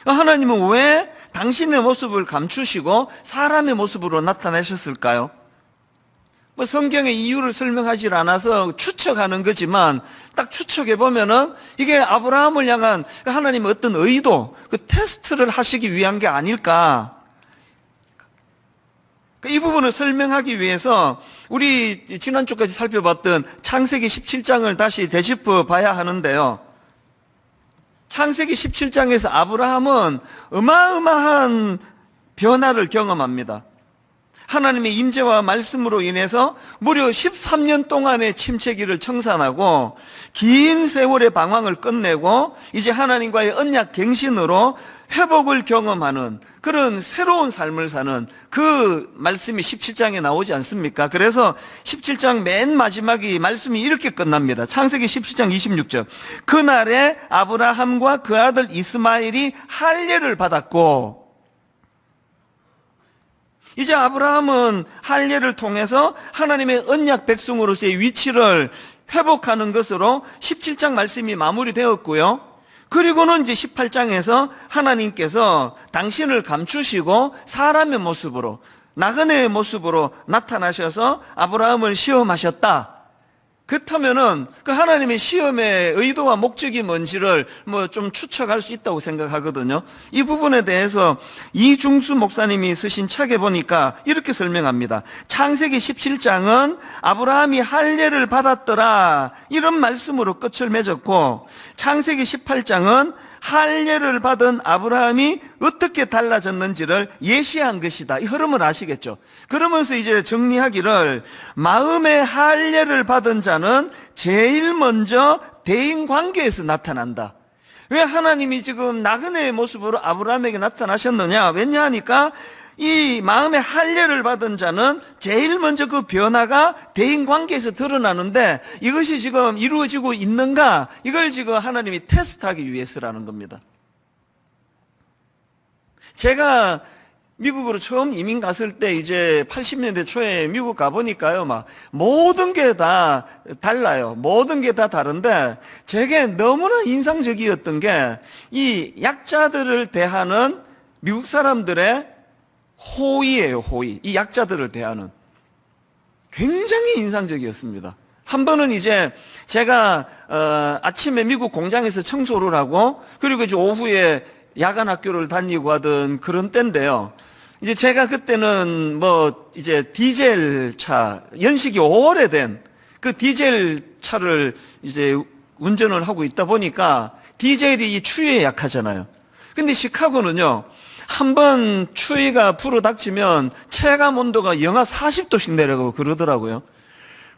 하나님은 왜 당신의 모습을 감추시고 사람의 모습으로 나타나셨을까요? 성경의 이유를 설명하지 않아서 추측하는 거지만 딱 추측해 보면은 이게 아브라함을 향한 하나님의 어떤 의도, 테스트를 하시기 위한 게 아닐까. 이 부분을 설명하기 위해서 우리 지난주까지 살펴봤던 창세기 17장을 다시 되짚어 봐야 하는데요. 창세기 17장에서 아브라함은 어마어마한 변화를 경험합니다. 하나님의 임재와 말씀으로 인해서 무려 13년 동안의 침체기를 청산하고 긴 세월의 방황을 끝내고 이제 하나님과의 언약 갱신으로 회복을 경험하는 그런 새로운 삶을 사는 그 말씀이 17장에 나오지 않습니까? 그래서 17장 맨 마지막이 말씀이 이렇게 끝납니다. 창세기 17장 26절. 그날에 아브라함과 그 아들 이스마엘이 할례를 받았고, 이제 아브라함은 할례를 통해서 하나님의 언약 백성으로서의 위치를 회복하는 것으로 17장 말씀이 마무리되었고요. 그리고는 이제 18장에서 하나님께서 당신을 감추시고 사람의 모습으로, 나그네의 모습으로 나타나셔서 아브라함을 시험하셨다. 그렇다면은 그 하나님의 시험의 의도와 목적이 뭔지를 뭐 좀 추측할 수 있다고 생각하거든요. 이 부분에 대해서 이중수 목사님이 쓰신 책에 보니까 이렇게 설명합니다. 창세기 17장은 아브라함이 할례를 받았더라 이런 말씀으로 끝을 맺었고, 창세기 18장은 할례를 받은 아브라함이 어떻게 달라졌는지를 예시한 것이다. 이 흐름을 아시겠죠? 그러면서 이제 정리하기를, 마음의 할례를 받은 자는 제일 먼저 대인 관계에서 나타난다. 왜 하나님이 지금 나그네의 모습으로 아브라함에게 나타나셨느냐? 왜냐하니까 이 마음의 할례를 받은 자는 제일 먼저 그 변화가 대인관계에서 드러나는데, 이것이 지금 이루어지고 있는가, 이걸 지금 하나님이 테스트하기 위해서라는 겁니다. 제가 미국으로 처음 이민 갔을 때 이제 80년대 초에 미국 가보니까요, 막 모든 게 다 달라요. 모든 게 다 다른데, 제게 너무나 인상적이었던 게 이 약자들을 대하는 미국 사람들의 호의예요, 호의. 이 약자들을 대하는. 굉장히 인상적이었습니다. 한 번은 이제 제가 아침에 미국 공장에서 청소를 하고, 그리고 이제 오후에 야간 학교를 다니고 하던 그런 때인데요. 이제 제가 그때는 뭐 이제 디젤 차, 연식이 오래된 그 디젤 차를 이제 운전을 하고 있다 보니까 디젤이 이 추위에 약하잖아요. 근데 시카고는요, 한번 추위가 불어닥치면 체감 온도가 영하 40도씩 내려가고 그러더라고요.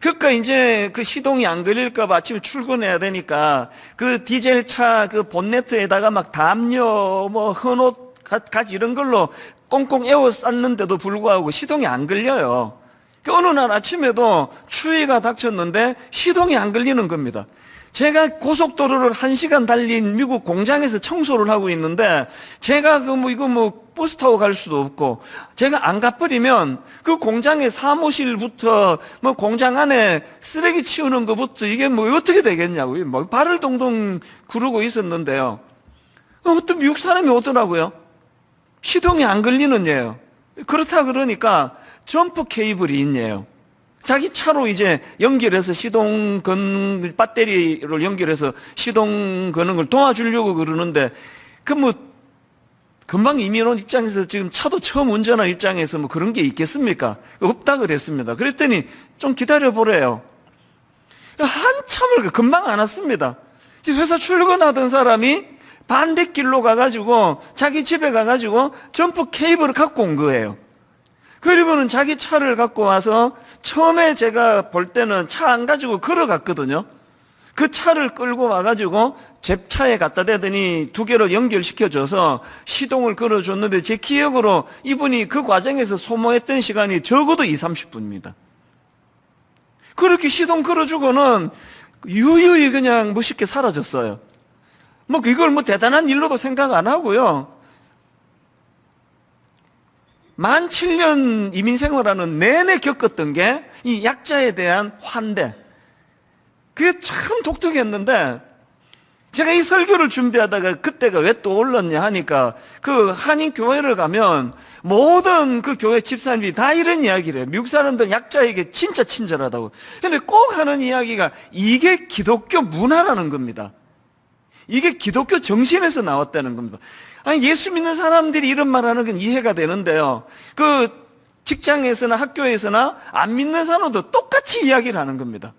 그러니까 이제 그 시동이 안 걸릴까봐 아침에 출근해야 되니까 그 디젤 차 그 본네트에다가 막 담요, 뭐 헌옷, 가지 이런 걸로 꽁꽁 에워 쌌는데도 불구하고 시동이 안 걸려요. 그 어느 날 아침에도 추위가 닥쳤는데 시동이 안 걸리는 겁니다. 제가 고속도로를 1시간 달린 미국 공장에서 청소를 하고 있는데, 제가 이거 버스 타고 갈 수도 없고, 제가 안 가버리면 그 공장의 사무실부터 뭐 공장 안에 쓰레기 치우는 것부터 이게 뭐 어떻게 되겠냐고 뭐 발을 동동 구르고 있었는데요. 어떤 미국 사람이 오더라고요. 시동이 안 걸리는 예요. 그렇다 그러니까 점프 케이블이 있네요. 자기 차로 이제 연결해서 시동 배터리를 연결해서 시동 거는 걸 도와주려고 그러는데, 그 뭐 금방 이민 온 입장에서 지금 차도 처음 운전한 입장에서 뭐 그런 게 있겠습니까? 없다 그랬습니다. 그랬더니 좀 기다려 보래요. 한참을 금방 안 왔습니다. 회사 출근하던 사람이 반대길로 가가지고 자기 집에 가가지고 점프 케이블을 갖고 온 거예요. 그리고는 자기 차를 갖고 와서, 처음에 제가 볼 때는 차 안 가지고 걸어갔거든요. 그 차를 끌고 와가지고 제 차에 갖다 대더니 2개를 연결시켜줘서 시동을 걸어줬는데, 제 기억으로 이분이 그 과정에서 소모했던 시간이 적어도 20-30분입니다. 그렇게 시동 걸어주고는 유유히 그냥 멋있게 사라졌어요. 뭐 이걸 뭐 대단한 일로도 생각 안 하고요. 17년 이민 생활하는 내내 겪었던 게 이 약자에 대한 환대. 그게 참 독특했는데, 제가 이 설교를 준비하다가 그때가 왜 떠올랐냐 하니까, 그 한인 교회를 가면 모든 그 교회 집사님들이 다 이런 이야기를 해요. 미국 사람들은 약자에게 진짜 친절하다고. 근데 꼭 하는 이야기가 이게 기독교 문화라는 겁니다. 이게 기독교 정신에서 나왔다는 겁니다. 아니, 예수 믿는 사람들이 이런 말 하는 건 이해가 되는데요. 그 직장에서나 학교에서나 안 믿는 사람도 똑같이 이야기를 하는 겁니다.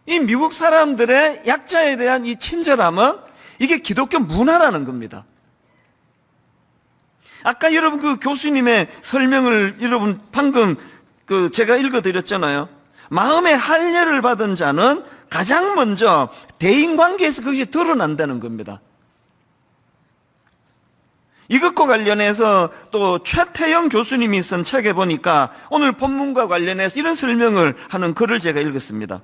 이 미국 사람들의 약자에 대한 이 친절함은 이게 기독교 문화라는 겁니다. 아까 여러분 그 교수님의 설명을 여러분 방금 제가 읽어드렸잖아요. 마음의 할례를 받은 자는 가장 먼저 대인관계에서 그것이 드러난다는 겁니다. 이것과 관련해서 또 최태영 교수님이 쓴 책에 보니까 오늘 본문과 관련해서 이런 설명을 하는 글을 제가 읽었습니다.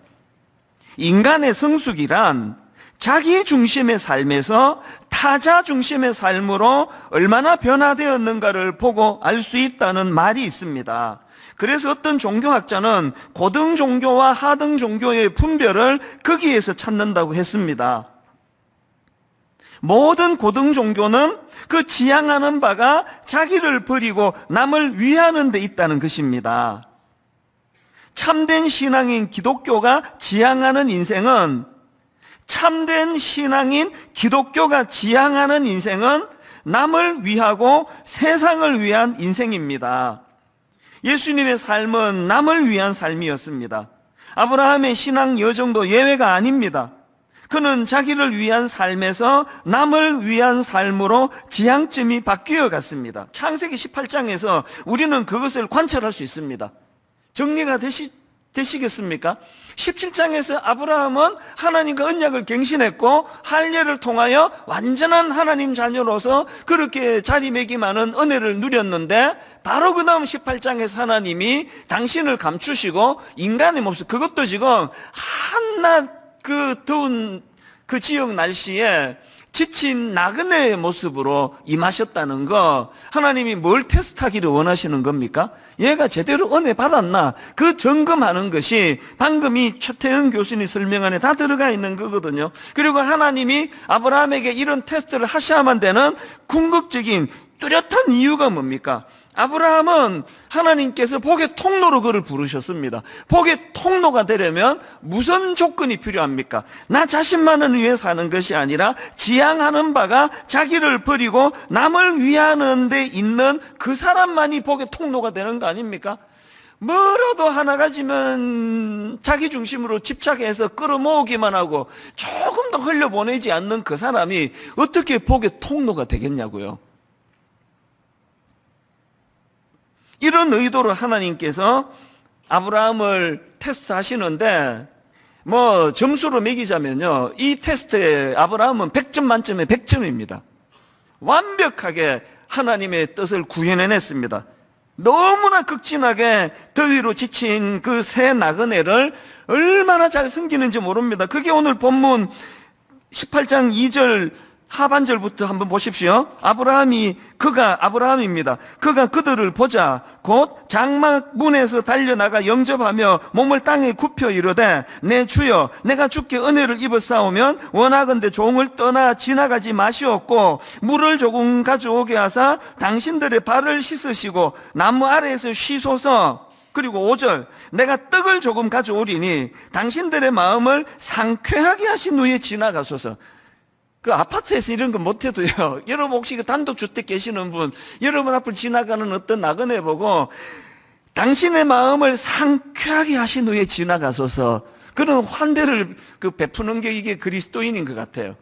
인간의 성숙이란 자기 중심의 삶에서 타자 중심의 삶으로 얼마나 변화되었는가를 보고 알 수 있다는 말이 있습니다. 그래서 어떤 종교학자는 고등 종교와 하등 종교의 분별을 거기에서 찾는다고 했습니다. 모든 고등 종교는 그 지향하는 바가 자기를 버리고 남을 위하는 데 있다는 것입니다. 참된 신앙인 기독교가 지향하는 인생은 참된 신앙인 기독교가 지향하는 인생은 남을 위하고 세상을 위한 인생입니다. 예수님의 삶은 남을 위한 삶이었습니다. 아브라함의 신앙 여정도 예외가 아닙니다. 그는 자기를 위한 삶에서 남을 위한 삶으로 지향점이 바뀌어 갔습니다. 창세기 18장에서 우리는 그것을 관찰할 수 있습니다. 정리가 되시겠습니까? 17장에서 아브라함은 하나님과 언약을 갱신했고 할례를 통하여 완전한 하나님 자녀로서 그렇게 자리매김하는 은혜를 누렸는데 바로 그 다음 18장에서 하나님이 당신을 감추시고 인간의 모습, 그것도 지금 한낮 그 더운 그 지역 날씨에 지친 나그네의 모습으로 임하셨다는 거, 하나님이 뭘 테스트하기를 원하시는 겁니까? 얘가 제대로 은혜 받았나? 그 점검하는 것이 방금 이 최태영 교수님 설명 안에 다 들어가 있는 거거든요. 그리고 하나님이 아브라함에게 이런 테스트를 하셔야만 되는 궁극적인 뚜렷한 이유가 뭡니까? 아브라함은 하나님께서 복의 통로로 그를 부르셨습니다. 복의 통로가 되려면 무슨 조건이 필요합니까? 나 자신만을 위해 사는 것이 아니라 지향하는 바가 자기를 버리고 남을 위하는 데 있는 그 사람만이 복의 통로가 되는 거 아닙니까? 뭐라도 하나 가지면 자기 중심으로 집착해서 끌어모으기만 하고 조금 더 흘려보내지 않는 그 사람이 어떻게 복의 통로가 되겠냐고요. 이런 의도로 하나님께서 아브라함을 테스트하시는데 뭐 점수로 매기자면요, 이 테스트에 아브라함은 100점 만점에 100점입니다. 완벽하게 하나님의 뜻을 구현해냈습니다. 너무나 극진하게 더위로 지친 그 새 나그네를 얼마나 잘 섬기는지 모릅니다. 그게 오늘 본문 18장 2절 하반절부터 한번 보십시오. 아브라함입니다. 그가 그들을 보자 곧 장막 문에서 달려나가 영접하며 몸을 땅에 굽혀 이르되 내 주여 내가 주께 은혜를 입었사오면 원하건대 종을 떠나 지나가지 마시옵고 물을 조금 가져오게 하사 당신들의 발을 씻으시고 나무 아래에서 쉬소서. 그리고 5절 내가 떡을 조금 가져오리니 당신들의 마음을 상쾌하게 하신 후에 지나가소서. 그 아파트에서 이런 거 못해도요, 여러분 혹시 그 단독주택 계시는 분, 여러분 앞을 지나가는 어떤 나그네 보고 당신의 마음을 상쾌하게 하신 후에 지나가소서, 그런 환대를 베푸는 게 이게 그리스도인인 것 같아요.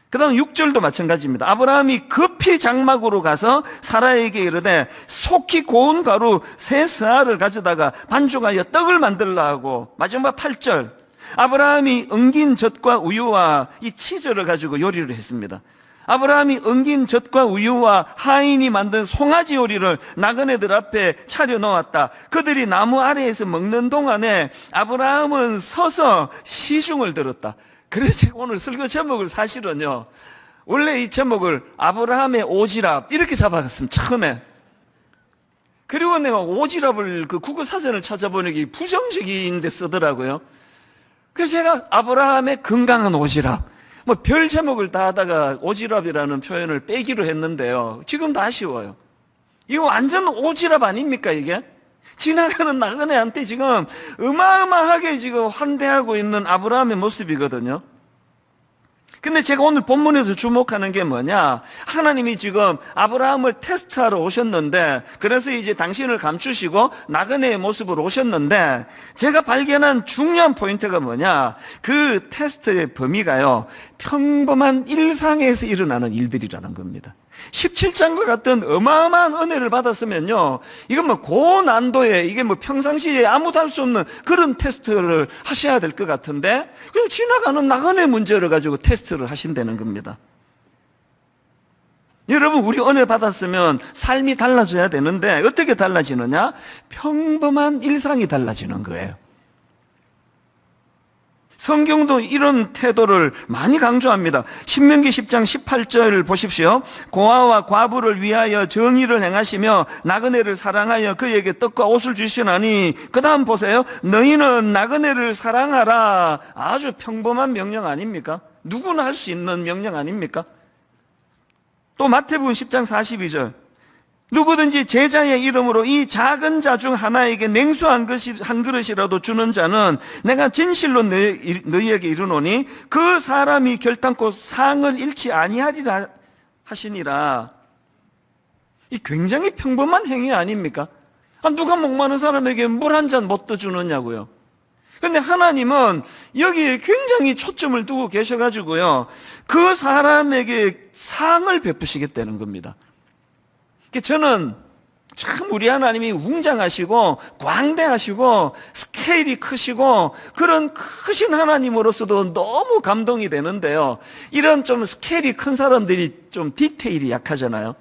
그 다음 6절도 마찬가지입니다. 아브라함이 급히 장막으로 가서 사라에게 이르되 속히 고운 가루 세 스아를 가져다가 반죽하여 떡을 만들라 하고, 마지막 8절 아브라함이 엉긴 젖과 우유와 이 치즈를 가지고 요리를 했습니다. 아브라함이 엉긴 젖과 우유와 하인이 만든 송아지 요리를 나그네들 앞에 차려 놓았다. 그들이 나무 아래에서 먹는 동안에 아브라함은 서서 시중을 들었다. 그래서 제가 오늘 설교 제목을 사실은요, 원래 이 제목을 아브라함의 오지랖 이렇게 잡아갔습니다, 처음에. 그리고 내가 오지랖을 그 국어사전을 찾아보니까 부정적인데 쓰더라고요. 그래서 제가 아브라함의 건강한 오지랖, 뭐 별 제목을 다 하다가 오지랖이라는 표현을 빼기로 했는데요, 지금도 아쉬워요. 이거 완전 오지랖 아닙니까 이게? 지나가는 나그네한테 지금 어마어마하게 지금 환대하고 있는 아브라함의 모습이거든요. 근데 제가 오늘 본문에서 주목하는 게 뭐냐, 하나님이 지금 아브라함을 테스트하러 오셨는데, 그래서 이제 당신을 감추시고 나그네의 모습으로 오셨는데, 제가 발견한 중요한 포인트가 뭐냐, 그 테스트의 범위가요, 평범한 일상에서 일어나는 일들이라는 겁니다. 17장과 같은 어마어마한 은혜를 받았으면요, 이건 뭐 고난도의, 이게 뭐 평상시에 아무도 할 수 없는 그런 테스트를 하셔야 될 것 같은데, 그냥 지나가는 나그네 문제를 가지고 테스트를 하신다는 겁니다. 여러분, 우리 은혜 받았으면 삶이 달라져야 되는데 어떻게 달라지느냐? 평범한 일상이 달라지는 거예요. 성경도 이런 태도를 많이 강조합니다. 신명기 10장 18절 보십시오. 고아와 과부를 위하여 정의를 행하시며 나그네를 사랑하여 그에게 떡과 옷을 주시나니, 그 다음 보세요. 너희는 나그네를 사랑하라. 아주 평범한 명령 아닙니까? 누구나 할 수 있는 명령 아닙니까? 또 마태복음 10장 42절 누구든지 제자의 이름으로 이 작은 자 중 하나에게 냉수 한 그릇이라도 주는 자는 내가 진실로 너희에게 이르노니 그 사람이 결단코 상을 잃지 아니하리라 하시니라. 이 굉장히 평범한 행위 아닙니까? 누가 목마른 사람에게 물 한 잔 못 떠주느냐고요. 근데 하나님은 여기에 굉장히 초점을 두고 계셔가지고요, 그 사람에게 상을 베푸시겠다는 겁니다. 저는 참 우리 하나님이 웅장하시고 광대하시고 스케일이 크시고 그런 크신 하나님으로서도 너무 감동이 되는데요, 이런 좀 스케일이 큰 사람들이 좀 디테일이 약하잖아요.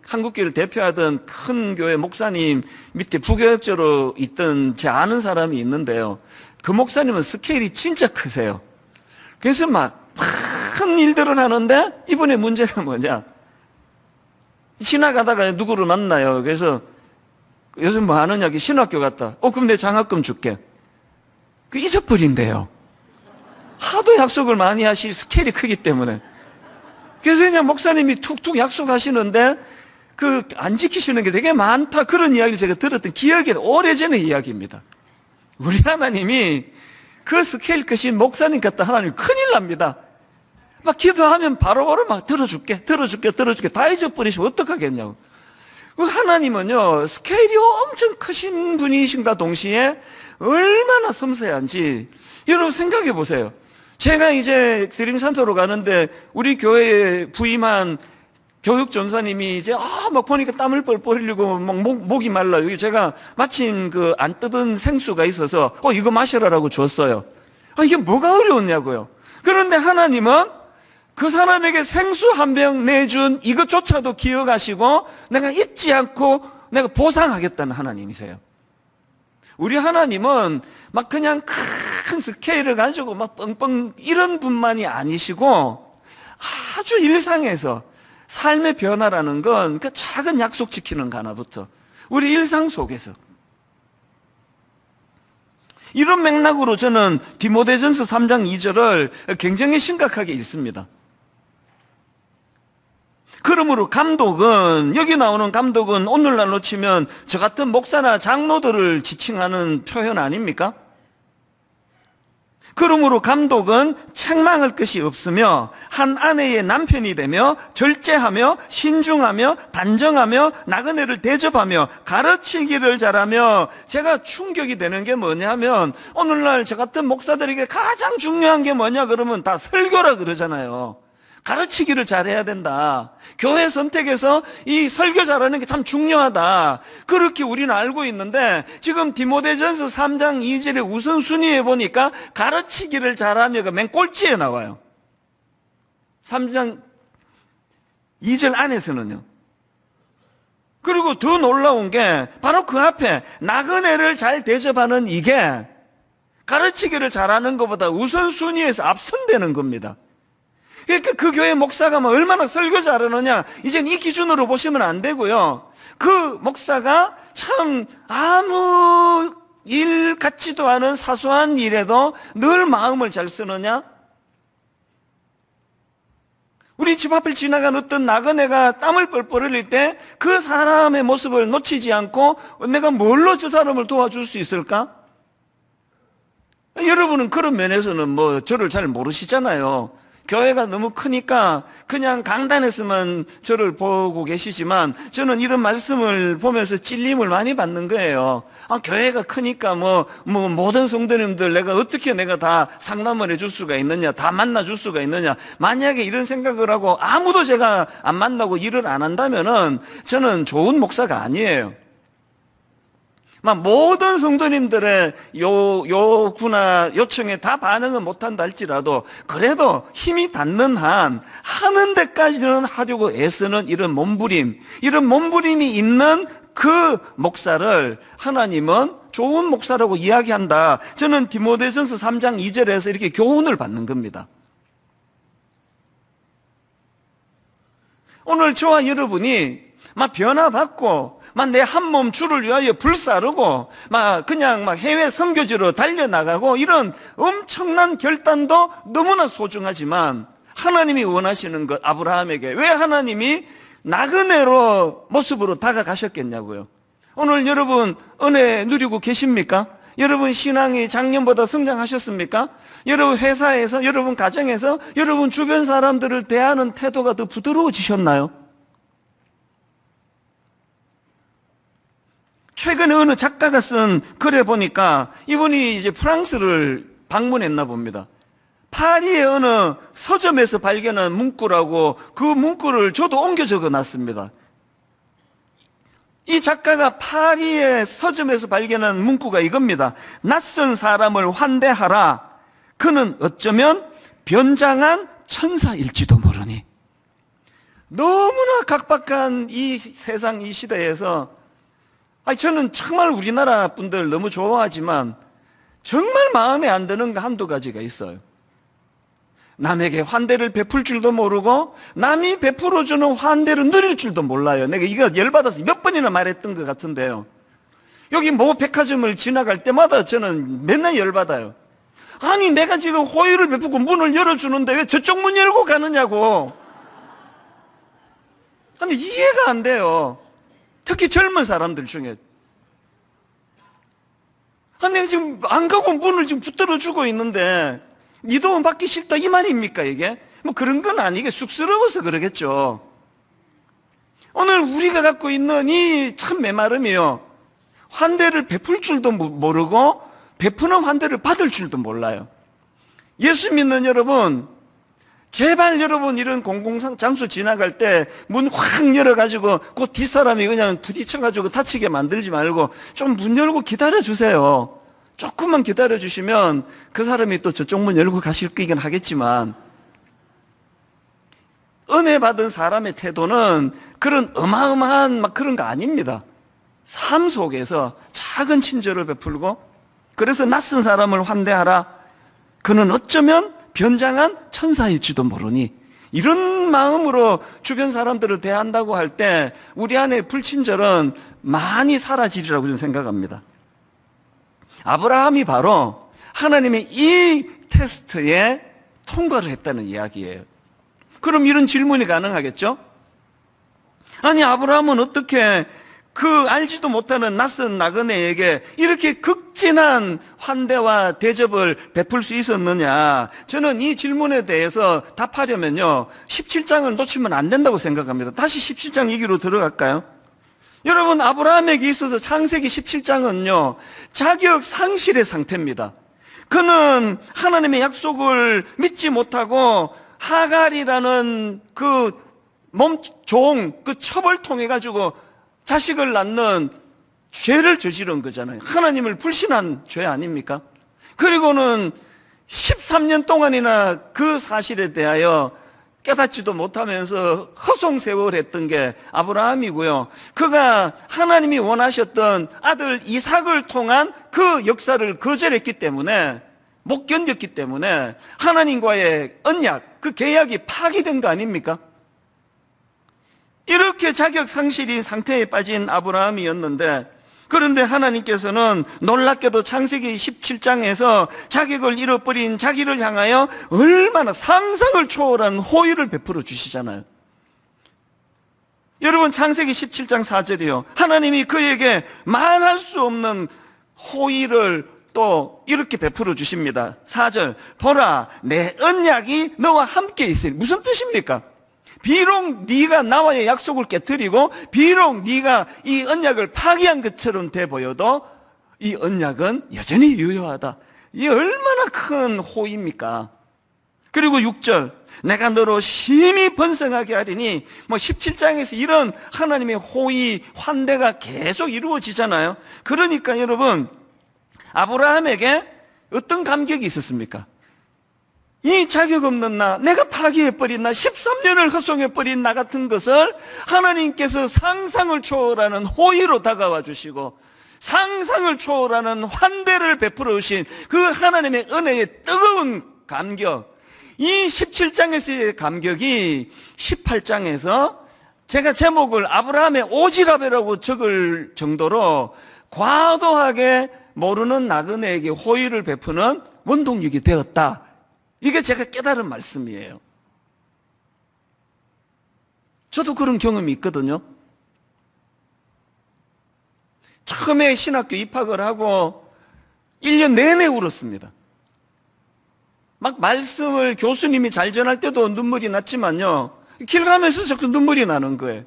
한국교회를 대표하던 큰 교회 목사님 밑에 부교역자로 있던 제 아는 사람이 있는데요, 그 목사님은 스케일이 진짜 크세요. 그래서 막 큰 일들을 하는데 이번에 문제가 뭐냐, 지나가다가 누구를 만나요. 그래서 요즘 뭐 하느냐, 신학교 갔다. 그럼 내 장학금 줄게. 그 잊어버린대요. 하도 약속을 많이 하실 스케일이 크기 때문에. 그래서 그냥 목사님이 툭툭 약속하시는데 안 지키시는 게 되게 많다, 그런 이야기를 제가 들었던 기억이 오래전의 이야기입니다. 우리 하나님이 그 스케일 크신 목사님 같다 하나님 큰일 납니다. 막 기도하면 바로바로 막 들어줄게 다 잊어버리시면 어떡하겠냐고. 그 하나님은요, 스케일이 엄청 크신 분이신가 동시에 얼마나 섬세한지 여러분 생각해 보세요. 제가 이제 드림산터로 가는데 우리 교회에 부임한 교육 전사님이 이제 막 보니까 땀을 뻘뻘 흘리고 막 목이 말라요. 여기 제가 마침 안 뜯은 생수가 있어서 이거 마시라라고 줬어요. 이게 뭐가 어려웠냐고요. 그런데 하나님은 그 사람에게 생수 한 병 내준 이것조차도 기억하시고 내가 잊지 않고 내가 보상하겠다는 하나님이세요. 우리 하나님은 막 그냥 큰 스케일을 가지고 막 뻥뻥 이런 분만이 아니시고, 아주 일상에서 삶의 변화라는 건 그 작은 약속 지키는 거 하나부터 우리 일상 속에서, 이런 맥락으로 저는 디모데전서 3장 2절을 굉장히 심각하게 읽습니다. 그러므로 감독은, 여기 나오는 감독은 오늘날로 치면 저 같은 목사나 장로들을 지칭하는 표현 아닙니까? 그러므로 감독은 책망할 것이 없으며 한 아내의 남편이 되며 절제하며 신중하며 단정하며 나그네를 대접하며 가르치기를 잘하며, 제가 충격이 되는 게 뭐냐면 오늘날 저 같은 목사들에게 가장 중요한 게 뭐냐 그러면 다 설교라 그러잖아요. 가르치기를 잘해야 된다. 교회 선택에서 이 설교 잘하는 게 참 중요하다. 그렇게 우리는 알고 있는데 지금 디모데전서 3장 2절의 우선순위에 보니까 가르치기를 잘하며가 맨 꼴찌에 나와요. 3장 2절 안에서는요. 그리고 더 놀라운 게 바로 그 앞에 나그네를 잘 대접하는 이게 가르치기를 잘하는 것보다 우선순위에서 앞선되는 겁니다. 그러니까 그 교회 목사가 뭐 얼마나 설교 잘하느냐, 이젠 이 기준으로 보시면 안 되고요. 그 목사가 참 아무 일 같지도 않은 사소한 일에도 늘 마음을 잘 쓰느냐, 우리 집 앞을 지나간 어떤 나그네가 땀을 뻘뻘 흘릴 때 그 사람의 모습을 놓치지 않고 내가 뭘로 저 사람을 도와줄 수 있을까? 여러분은 그런 면에서는 뭐 저를 잘 모르시잖아요. 교회가 너무 크니까 그냥 강단에서만 저를 보고 계시지만 저는 이런 말씀을 보면서 찔림을 많이 받는 거예요. 교회가 크니까 뭐 모든 성도님들 내가 다 상담을 해줄 수가 있느냐, 다 만나줄 수가 있느냐. 만약에 이런 생각을 하고 아무도 제가 안 만나고 일을 안 한다면은 저는 좋은 목사가 아니에요. 모든 성도님들의 요구나 요청에 다 반응은 못한다 할지라도 그래도 힘이 닿는 한 하는 데까지는 하려고 애쓰는 이런 몸부림이 있는 그 목사를 하나님은 좋은 목사라고 이야기한다. 저는 디모데전서 3장 2절에서 이렇게 교훈을 받는 겁니다. 오늘 저와 여러분이 변화받고 내 한 몸 주를 위하여 불사르고 그냥 해외 선교지로 달려나가고 이런 엄청난 결단도 너무나 소중하지만 하나님이 원하시는 것, 아브라함에게 왜 하나님이 나그네로 모습으로 다가가셨겠냐고요. 오늘 여러분 은혜 누리고 계십니까? 여러분 신앙이 작년보다 성장하셨습니까? 여러분 회사에서, 여러분 가정에서, 여러분 주변 사람들을 대하는 태도가 더 부드러워지셨나요? 최근에 어느 작가가 쓴 글에 보니까 이분이 이제 프랑스를 방문했나 봅니다. 파리의 어느 서점에서 발견한 문구라고 그 문구를 저도 옮겨 적어 놨습니다. 이 작가가 파리의 서점에서 발견한 문구가 이겁니다. 낯선 사람을 환대하라. 그는 어쩌면 변장한 천사일지도 모르니. 너무나 각박한 이 세상, 이 시대에서 저는 정말 우리나라 분들 너무 좋아하지만 정말 마음에 안 드는 거 한두 가지가 있어요. 남에게 환대를 베풀 줄도 모르고 남이 베풀어주는 환대를 누릴 줄도 몰라요. 내가 이거 열받아서 몇 번이나 말했던 것 같은데요. 여기 모 백화점을 지나갈 때마다 저는 맨날 열받아요. 아니 내가 지금 호의를 베푸고 문을 열어주는데 왜 저쪽 문 열고 가느냐고. 아니 이해가 안 돼요. 특히 젊은 사람들 중에. 아니 내가 지금 안 가고 문을 지금 붙들어 주고 있는데 네 도움 받기 싫다 이 말입니까 이게? 뭐 그런 건 아니게 쑥스러워서 그러겠죠. 오늘 우리가 갖고 있는 이 참 메마름이요. 환대를 베풀 줄도 모르고 베푸는 환대를 받을 줄도 몰라요. 예수 믿는 여러분, 제발 여러분 이런 공공장소 지나갈 때 문 확 열어가지고 그 뒷사람이 그냥 부딪혀가지고 다치게 만들지 말고 좀 문 열고 기다려주세요. 조금만 기다려주시면 그 사람이 또 저쪽 문 열고 가실 거긴 하겠지만 은혜 받은 사람의 태도는 그런 어마어마한 막 그런 거 아닙니다. 삶 속에서 작은 친절을 베풀고 그래서 낯선 사람을 환대하라. 그는 어쩌면 변장한 천사일지도 모르니 이런 마음으로 주변 사람들을 대한다고 할 때 우리 안에 불친절은 많이 사라지리라고 저는 생각합니다. 아브라함이 바로 하나님의 이 테스트에 통과를 했다는 이야기예요. 그럼 이런 질문이 가능하겠죠? 아니 아브라함은 어떻게 그 알지도 못하는 낯선 나그네에게 이렇게 극진한 환대와 대접을 베풀 수 있었느냐? 저는 이 질문에 대해서 답하려면요 17장을 놓치면 안 된다고 생각합니다. 다시 17장 얘기로 들어갈까요? 여러분 아브라함에게 있어서 창세기 17장은요 자격 상실의 상태입니다. 그는 하나님의 약속을 믿지 못하고 하갈이라는 그 몸종 그 첩을 통해 가지고 자식을 낳는 죄를 저지른 거잖아요. 하나님을 불신한 죄 아닙니까? 그리고는 13년 동안이나 그 사실에 대하여 깨닫지도 못하면서 허송세월했던 게 아브라함이고요. 그가 하나님이 원하셨던 아들 이삭을 통한 그 역사를 거절했기 때문에 못 견뎠기 때문에 하나님과의 언약, 그 계약이 파기된 거 아닙니까? 이렇게 자격 상실인 상태에 빠진 아브라함이었는데 그런데 하나님께서는 놀랍게도 창세기 17장에서 자격을 잃어버린 자기를 향하여 얼마나 상상을 초월한 호의를 베풀어 주시잖아요. 여러분 창세기 17장 4절이요. 하나님이 그에게 말할 수 없는 호의를 또 이렇게 베풀어 주십니다. 4절 보라 내 언약이 너와 함께 있으니 무슨 뜻입니까? 비록 네가 나와의 약속을 깨뜨리고 비록 네가 이 언약을 파기한 것처럼 돼 보여도 이 언약은 여전히 유효하다. 이게 얼마나 큰 호의입니까? 그리고 6절 내가 너로 심히 번성하게 하리니 17장에서 이런 하나님의 호의 환대가 계속 이루어지잖아요. 그러니까 여러분 아브라함에게 어떤 감격이 있었습니까? 이 자격 없는 나, 내가 파기해버린 나, 13년을 허송해버린 나 같은 것을 하나님께서 상상을 초월하는 호의로 다가와 주시고 상상을 초월하는 환대를 베풀어 주신 그 하나님의 은혜의 뜨거운 감격, 이 17장에서의 감격이 18장에서 제가 제목을 아브라함의 오지랖이라고 적을 정도로 과도하게 모르는 나그네에게 호의를 베푸는 원동력이 되었다. 이게 제가 깨달은 말씀이에요. 저도 그런 경험이 있거든요. 처음에 신학교 입학을 하고 1년 내내 울었습니다. 막 말씀을 교수님이 잘 전할 때도 눈물이 났지만요, 길 가면서 자꾸 눈물이 나는 거예요.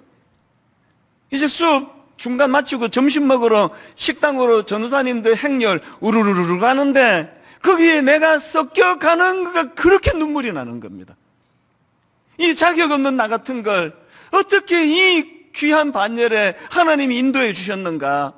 이제 수업 중간 마치고 점심 먹으러 식당으로 전도사님들 행렬 우르르르 가는데 거기에 내가 섞여가는 거가 그렇게 눈물이 나는 겁니다. 이 자격 없는 나 같은 걸 어떻게 이 귀한 반열에 하나님이 인도해 주셨는가.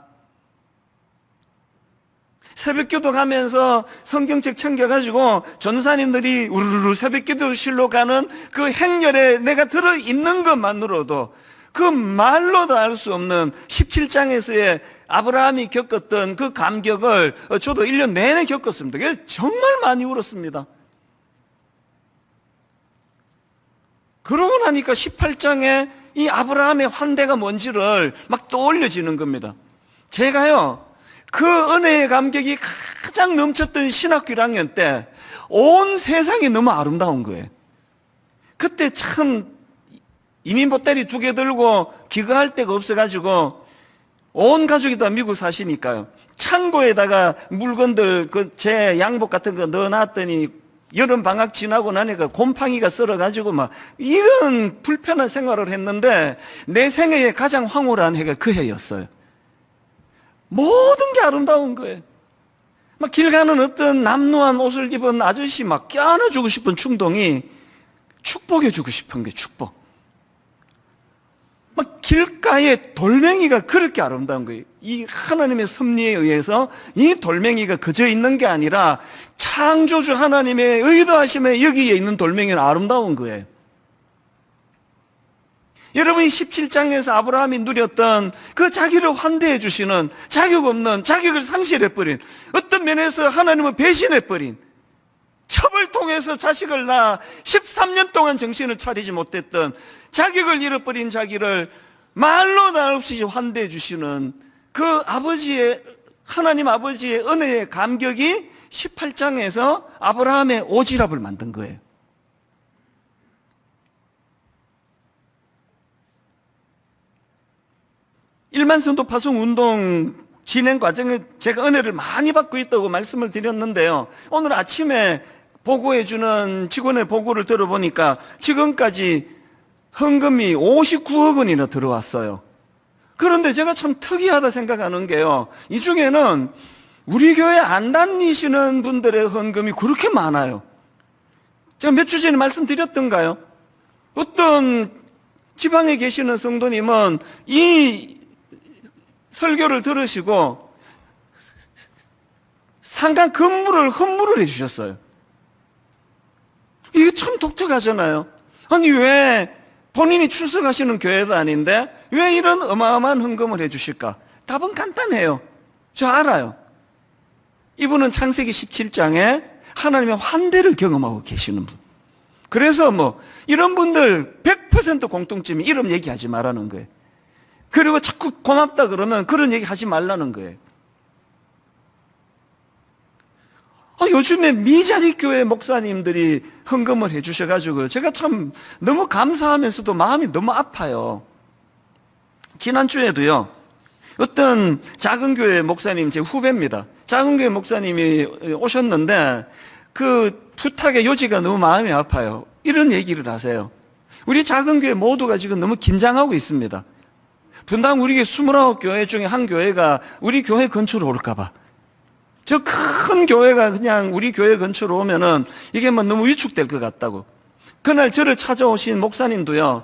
새벽기도 가면서 성경책 챙겨가지고 전사님들이 우르르 새벽기도실로 가는 그 행렬에 내가 들어있는 것만으로도 그 말로도 알 수 없는 17장에서의 아브라함이 겪었던 그 감격을 저도 1년 내내 겪었습니다. 그래서 정말 많이 울었습니다. 그러고 나니까 18장에 이 아브라함의 환대가 뭔지를 막 떠올려지는 겁니다. 제가요, 그 은혜의 감격이 가장 넘쳤던 신학교 1학년 때 온 세상이 너무 아름다운 거예요. 그때 참 이민 보따리 2개 들고 귀가할 데가 없어가지고 온 가족이 다 미국 사시니까요, 창고에다가 물건들 제 양복 같은 거 넣어놨더니 여름 방학 지나고 나니까 곰팡이가 썰어가지고 막 이런 불편한 생활을 했는데 내 생애에 가장 황홀한 해가 그 해였어요. 모든 게 아름다운 거예요. 막 길 가는 어떤 남루한 옷을 입은 아저씨 막 껴안아주고 싶은 충동이 축복해주고 싶은 게 축복. 막 길가에 돌멩이가 그렇게 아름다운 거예요. 이 하나님의 섭리에 의해서 이 돌멩이가 그저 있는 게 아니라 창조주 하나님의 의도하심에 여기에 있는 돌멩이는 아름다운 거예요. 여러분이 17장에서 아브라함이 누렸던 그 자기를 환대해 주시는 자격 없는, 자격을 상실해버린, 어떤 면에서 하나님을 배신해버린, 첩을 통해서 자식을 낳아 13년 동안 정신을 차리지 못했던, 자격을 잃어버린 자기를 말로 다 없이 환대해 주시는 그 아버지의, 하나님 아버지의 은혜의 감격이 18장에서 아브라함의 오지랖을 만든 거예요. 일만성도 파송 운동 진행 과정에 제가 은혜를 많이 받고 있다고 말씀을 드렸는데요, 오늘 아침에 보고해주는 직원의 보고를 들어보니까 지금까지 헌금이 59억 원이나 들어왔어요. 그런데 제가 참 특이하다 생각하는 게요, 이 중에는 우리 교회 안 다니시는 분들의 헌금이 그렇게 많아요. 제가 몇 주 전에 말씀드렸던가요? 어떤 지방에 계시는 성도님은 이 설교를 들으시고 상가 건물을 헌물을 해주셨어요. 이게 참 독특하잖아요. 아니, 왜 본인이 출석하시는 교회도 아닌데 왜 이런 어마어마한 헌금을 해주실까? 답은 간단해요. 저 알아요. 이분은 창세기 17장에 하나님의 환대를 경험하고 계시는 분. 그래서 뭐 이런 분들 100% 공통점이 이름 얘기하지 말라는 거예요. 그리고 자꾸 고맙다 그러면 그런 얘기 하지 말라는 거예요. 요즘에 미자리 교회 목사님들이 헌금을 해주셔가지고 제가 참 너무 감사하면서도 마음이 너무 아파요. 지난주에도요, 어떤 작은 교회 목사님, 제 후배입니다. 작은 교회 목사님이 오셨는데 그 부탁의 요지가 너무 마음이 아파요. 이런 얘기를 하세요. 우리 작은 교회 모두가 지금 너무 긴장하고 있습니다. 분당 우리 29교회 중에 한 교회가 우리 교회 근처로 올까봐. 저 큰 교회가 그냥 우리 교회 근처로 오면은 이게 뭐 너무 위축될 것 같다고. 그날 저를 찾아오신 목사님도요,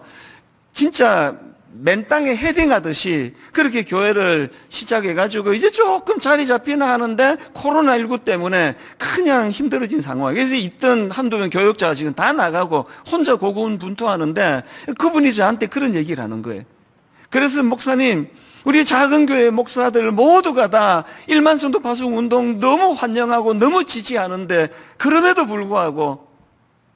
진짜 맨 땅에 헤딩하듯이 그렇게 교회를 시작해가지고 이제 조금 자리 잡히나 하는데 코로나19 때문에 그냥 힘들어진 상황. 그래서 있던 한두 명 교역자가 지금 다 나가고 혼자 고군분투하는데 그분이 저한테 그런 얘기를 하는 거예요. 그래서 목사님, 우리 작은 교회 목사들 모두가 다 1만 성도 파송 운동 너무 환영하고 너무 지지하는데 그럼에도 불구하고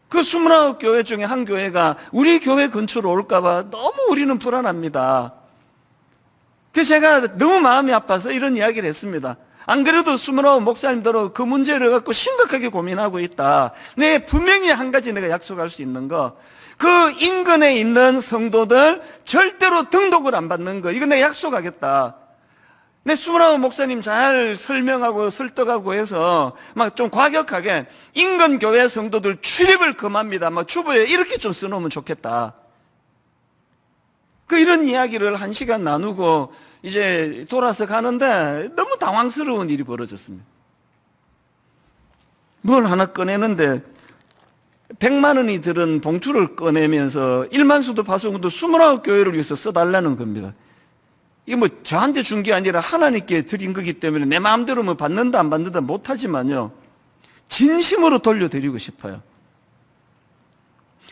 그 29교회 중에 한 교회가 우리 교회 근처로 올까봐 너무 우리는 불안합니다. 그래서 제가 너무 마음이 아파서 이런 이야기를 했습니다. 안 그래도 29 목사님들은 그 문제를 갖고 심각하게 고민하고 있다. 네, 분명히 한 가지 내가 약속할 수 있는 거, 그 인근에 있는 성도들 절대로 등록을 안 받는 거. 이거 내가 약속하겠다. 내 29 목사님 잘 설명하고 설득하고 해서 막 좀 과격하게 인근 교회 성도들 출입을 금합니다. 막 주보에 이렇게 좀 써놓으면 좋겠다. 이런 이야기를 1시간 나누고 이제 돌아서 가는데 너무 당황스러운 일이 벌어졌습니다. 뭘 하나 꺼내는데 100만 원이 들은 봉투를 꺼내면서 1만 수도 파송도 29교회를 위해서 써달라는 겁니다. 이게 뭐 저한테 준 게 아니라 하나님께 드린 거기 때문에 내 마음대로 뭐 받는다 안 받는다 못하지만요, 진심으로 돌려드리고 싶어요.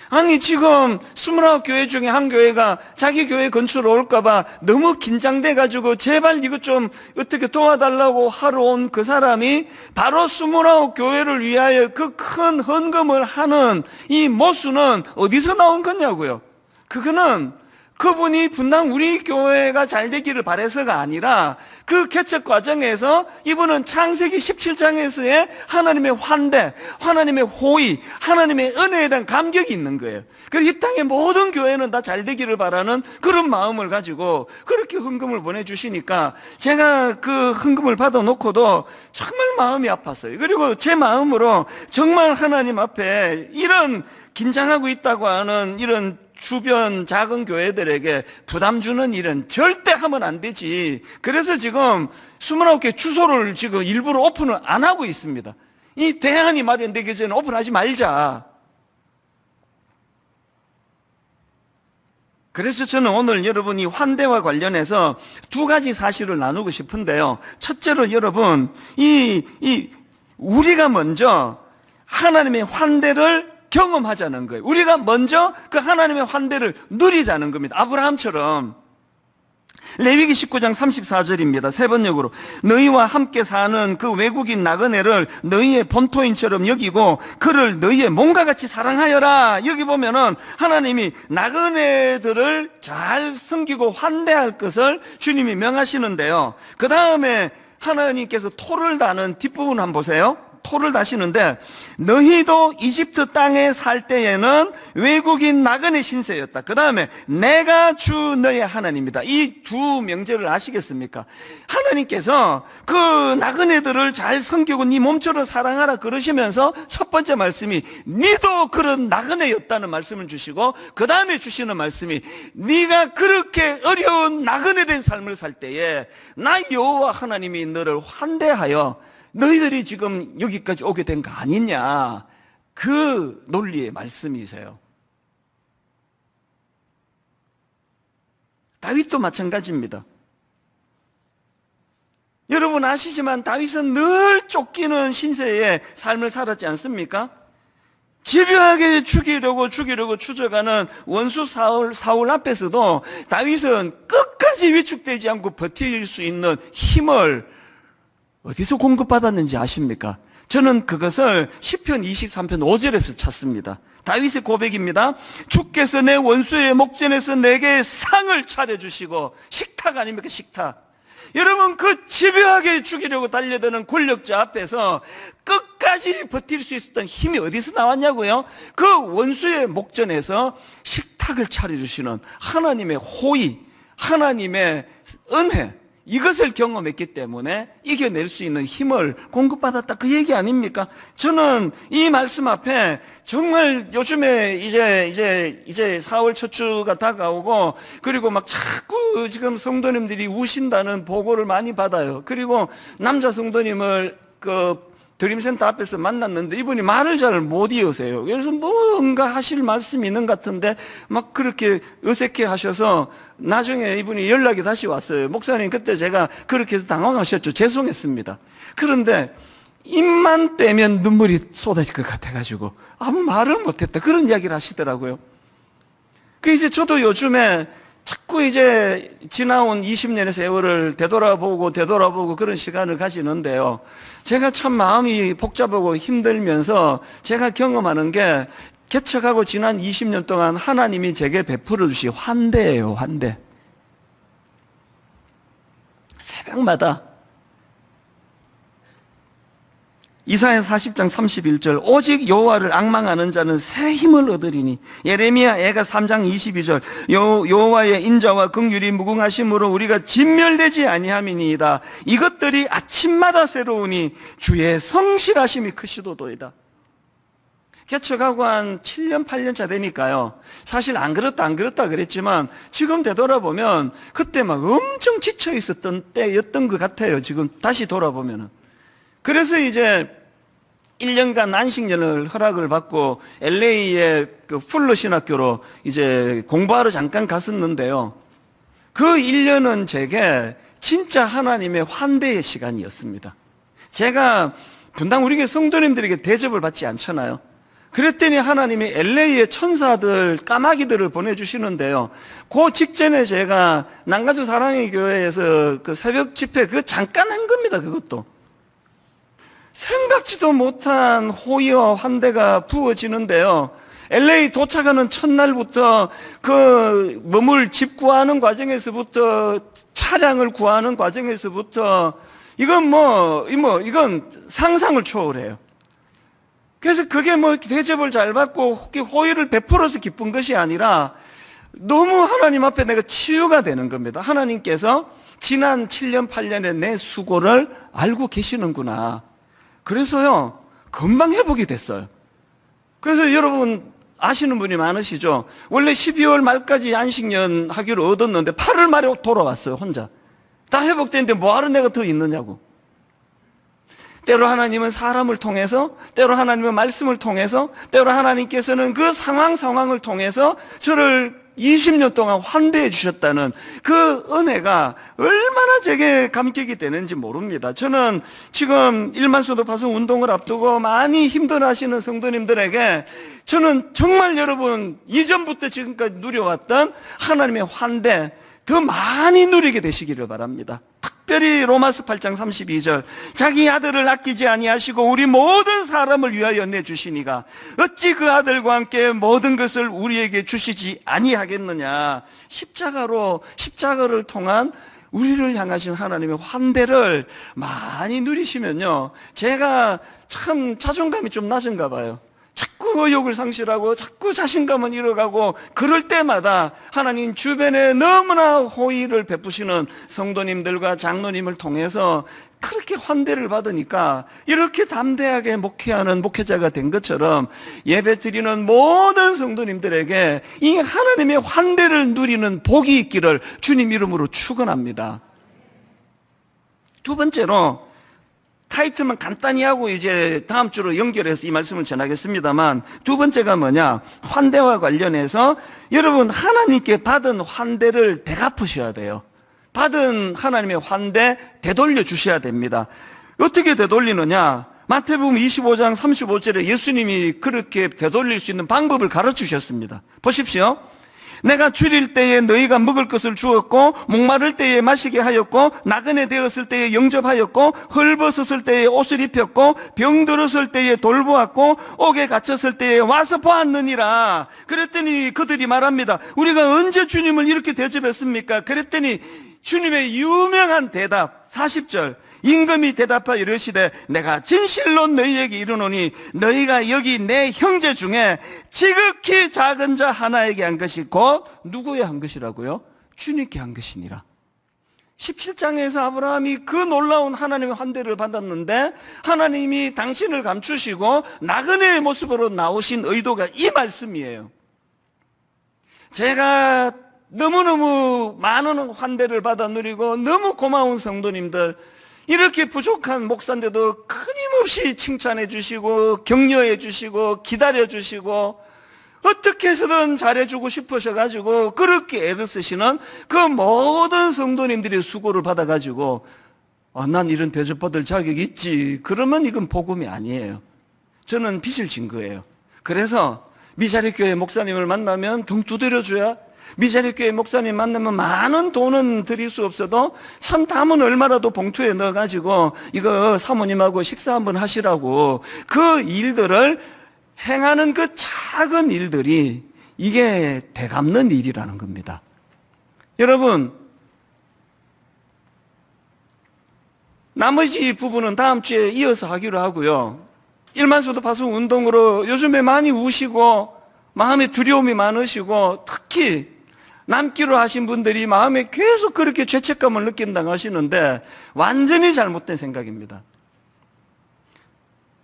아니 지금 29교회 중에 한 교회가 자기 교회 건축을 올까봐 너무 긴장돼가지고 제발 이것 좀 어떻게 도와달라고 하러 온 그 사람이 바로 29교회를 위하여 그 큰 헌금을 하는 이 모수는 어디서 나온 거냐고요. 그거는 그분이 분당 우리 교회가 잘 되기를 바라서가 아니라 그 개척 과정에서 이분은 창세기 17장에서의 하나님의 환대, 하나님의 호의, 하나님의 은혜에 대한 감격이 있는 거예요. 그래서 이 땅의 모든 교회는 다 잘 되기를 바라는 그런 마음을 가지고 그렇게 헌금을 보내주시니까 제가 그 헌금을 받아놓고도 정말 마음이 아팠어요. 그리고 제 마음으로 정말 하나님 앞에 이런 긴장하고 있다고 하는 이런 주변 작은 교회들에게 부담 주는 일은 절대 하면 안 되지. 그래서 지금 29개 주소를 지금 일부러 오픈을 안 하고 있습니다. 이 대안이 마련되기 전에 오픈하지 말자. 그래서 저는 오늘 여러분 이 환대와 관련해서 2가지 사실을 나누고 싶은데요. 첫째로 여러분, 우리가 먼저 하나님의 환대를 경험하자는 거예요. 우리가 먼저 그 하나님의 환대를 누리자는 겁니다. 아브라함처럼. 레위기 19장 34절입니다. 세 번역으로 너희와 함께 사는 그 외국인 나그네를 너희의 본토인처럼 여기고 그를 너희의 몸과 같이 사랑하여라. 여기 보면은 하나님이 나그네들을 잘 섬기고 환대할 것을 주님이 명하시는데요. 그 다음에 하나님께서 토를 다는 뒷부분 한번 보세요. 토를 다시는데 너희도 이집트 땅에 살 때에는 외국인 나그네 신세였다. 그 다음에 내가 주 너의 하나님이다. 이 2 명제를 아시겠습니까? 하나님께서 그 나그네들을 잘 섬기고 네 몸처럼 사랑하라 그러시면서 첫 번째 말씀이 니도 그런 나그네였다는 말씀을 주시고 그 다음에 주시는 말씀이 네가 그렇게 어려운 나그네된 삶을 살 때에 나 여호와 하나님이 너를 환대하여 너희들이 지금 여기까지 오게 된 거 아니냐, 그 논리의 말씀이세요. 다윗도 마찬가지입니다. 여러분 아시지만 다윗은 늘 쫓기는 신세의 삶을 살았지 않습니까? 집요하게 죽이려고 추적하는 원수 사울 앞에서도 다윗은 끝까지 위축되지 않고 버틸 수 있는 힘을 어디서 공급받았는지 아십니까? 저는 그것을 시편 23편 5절에서 찾습니다. 다윗의 고백입니다. 주께서 내 원수의 목전에서 내게 상을 차려주시고, 식탁 아닙니까? 식탁. 여러분 그 집요하게 죽이려고 달려드는 권력자 앞에서 끝까지 버틸 수 있었던 힘이 어디서 나왔냐고요? 그 원수의 목전에서 식탁을 차려주시는 하나님의 호의, 하나님의 은혜, 이것을 경험했기 때문에 이겨낼 수 있는 힘을 공급받았다, 그 얘기 아닙니까? 저는 이 말씀 앞에 정말 요즘에 이제 4월 첫 주가 다가오고 그리고 막 자꾸 지금 성도님들이 우신다는 보고를 많이 받아요. 그리고 남자 성도님을 드림센터 앞에서 만났는데 이분이 말을 잘 못 이으세요. 그래서 뭔가 하실 말씀이 있는 것 같은데 막 그렇게 어색해 하셔서 나중에 이분이 연락이 다시 왔어요. 목사님 그때 제가 그렇게 해서 당황하셨죠. 죄송했습니다. 그런데 입만 떼면 눈물이 쏟아질 것 같아가지고 아무 말을 못했다, 그런 이야기를 하시더라고요. 이제 저도 요즘에 자꾸 이제 지나온 20년의 세월을 되돌아보고 그런 시간을 가지는데요. 제가 참 마음이 복잡하고 힘들면서 제가 경험하는 게 개척하고 지난 20년 동안 하나님이 제게 베풀어 주신 환대예요, 환대. 새벽마다 이사야 40장 31절 오직 여호와를 앙망하는 자는 새 힘을 얻으리니. 예레미야 애가 3장 22절 여호와의 인자와 긍휼이 무궁하심으로 우리가 진멸되지 아니함이니이다. 이것들이 아침마다 새로우니 주의 성실하심이 크시도도이다. 개척하고 한 7년 8년 차 되니까요, 사실 안 그렇다 그랬지만 지금 되돌아보면 그때 막 엄청 지쳐 있었던 때였던 것 같아요. 지금 다시 돌아보면은. 그래서 이제 1년간 안식년을 허락을 받고 LA의 그 풀러 신학교로 이제 공부하러 잠깐 갔었는데요. 그 1년은 제게 진짜 하나님의 환대의 시간이었습니다. 제가 분당 우리 교회 성도님들에게 대접을 받지 않잖아요. 그랬더니 하나님이 LA의 천사들, 까마귀들을 보내주시는데요. 그 직전에 제가 남가주 사랑의 교회에서 그 새벽 집회 그거 잠깐 한 겁니다. 그것도. 생각지도 못한 호의와 환대가 부어지는데요. LA 도착하는 첫날부터 그 머물 집 구하는 과정에서부터 차량을 구하는 과정에서부터 이건 이건 상상을 초월해요. 그래서 그게 대접을 잘 받고 호의를 베풀어서 기쁜 것이 아니라 너무 하나님 앞에 내가 치유가 되는 겁니다. 하나님께서 지난 7년 8년의 내 수고를 알고 계시는구나. 그래서요, 금방 회복이 됐어요. 그래서 여러분 아시는 분이 많으시죠? 원래 12월 말까지 안식년 하기로 얻었는데 8월 말에 돌아왔어요, 혼자. 다 회복됐는데 뭐하러 내가 더 있느냐고. 때로 하나님은 사람을 통해서, 때로 하나님은 말씀을 통해서, 때로 하나님께서는 그 상황을 통해서 저를 20년 동안 환대해 주셨다는 그 은혜가 얼마나 제게 감격이 되는지 모릅니다. 저는 지금 1만 수도 파송 운동을 앞두고 많이 힘들어하시는 성도님들에게 저는 정말 여러분 이전부터 지금까지 누려왔던 하나님의 환대 더 많이 누리게 되시기를 바랍니다. 특별히 로마서 8장 32절 자기 아들을 아끼지 아니하시고 우리 모든 사람을 위하여 내주시니가 어찌 그 아들과 함께 모든 것을 우리에게 주시지 아니하겠느냐. 십자가를 통한 우리를 향하신 하나님의 환대를 많이 누리시면요, 제가 참 자존감이 좀 낮은가 봐요. 자꾸 의욕을 상실하고 자꾸 자신감은 잃어가고 그럴 때마다 하나님 주변에 너무나 호의를 베푸시는 성도님들과 장로님을 통해서 그렇게 환대를 받으니까 이렇게 담대하게 목회하는 목회자가 된 것처럼 예배 드리는 모든 성도님들에게 이 하나님의 환대를 누리는 복이 있기를 주님 이름으로 축원합니다. 두 번째로 타이틀만 간단히 하고 이제 다음 주로 연결해서 이 말씀을 전하겠습니다만, 두 번째가 뭐냐, 환대와 관련해서 여러분 하나님께 받은 환대를 되갚으셔야 돼요. 받은 하나님의 환대 되돌려 주셔야 됩니다. 어떻게 되돌리느냐, 마태복음 25장 35절에 예수님이 그렇게 되돌릴 수 있는 방법을 가르쳐 주셨습니다. 보십시오. 내가 줄일 때에 너희가 먹을 것을 주었고 목마를 때에 마시게 하였고 나그네 되었을 때에 영접하였고 헐벗었을 때에 옷을 입혔고 병들었을 때에 돌보았고 옥에 갇혔을 때에 와서 보았느니라. 그랬더니 그들이 말합니다. 우리가 언제 주님을 이렇게 대접했습니까? 그랬더니 주님의 유명한 대답 40절 임금이 대답하여 이르시되 내가 진실로 너희에게 이르노니 너희가 여기 내 형제 중에 지극히 작은 자 하나에게 한 것이 곧 누구에 한 것이라고요? 주님께 한 것이니라. 17장에서 아브라함이 그 놀라운 하나님의 환대를 받았는데 하나님이 당신을 감추시고 나그네의 모습으로 나오신 의도가 이 말씀이에요. 제가 너무너무 많은 환대를 받아 누리고 너무 고마운 성도님들, 이렇게 부족한 목사인데도 끊임없이 칭찬해 주시고 격려해 주시고 기다려 주시고 어떻게 해서든 잘해주고 싶으셔가지고 그렇게 애를 쓰시는 그 모든 성도님들의 수고를 받아가지고 난 이런 대접받을 자격이 있지, 그러면 이건 복음이 아니에요. 저는 빚을 진 거예요. 그래서 미자립교회 목사님을 만나면 등 두드려줘야, 미자립교회 목사님 만나면 많은 돈은 드릴 수 없어도 참 담은 얼마라도 봉투에 넣어가지고 이거 사모님하고 식사 한번 하시라고, 그 일들을 행하는 그 작은 일들이 이게 되갚는 일이라는 겁니다. 여러분, 나머지 부분은 다음 주에 이어서 하기로 하고요. 일만수도 파송 운동으로 요즘에 많이 우시고 마음에 두려움이 많으시고 특히 남기로 하신 분들이 마음에 계속 그렇게 죄책감을 느낀다고 하시는데 완전히 잘못된 생각입니다.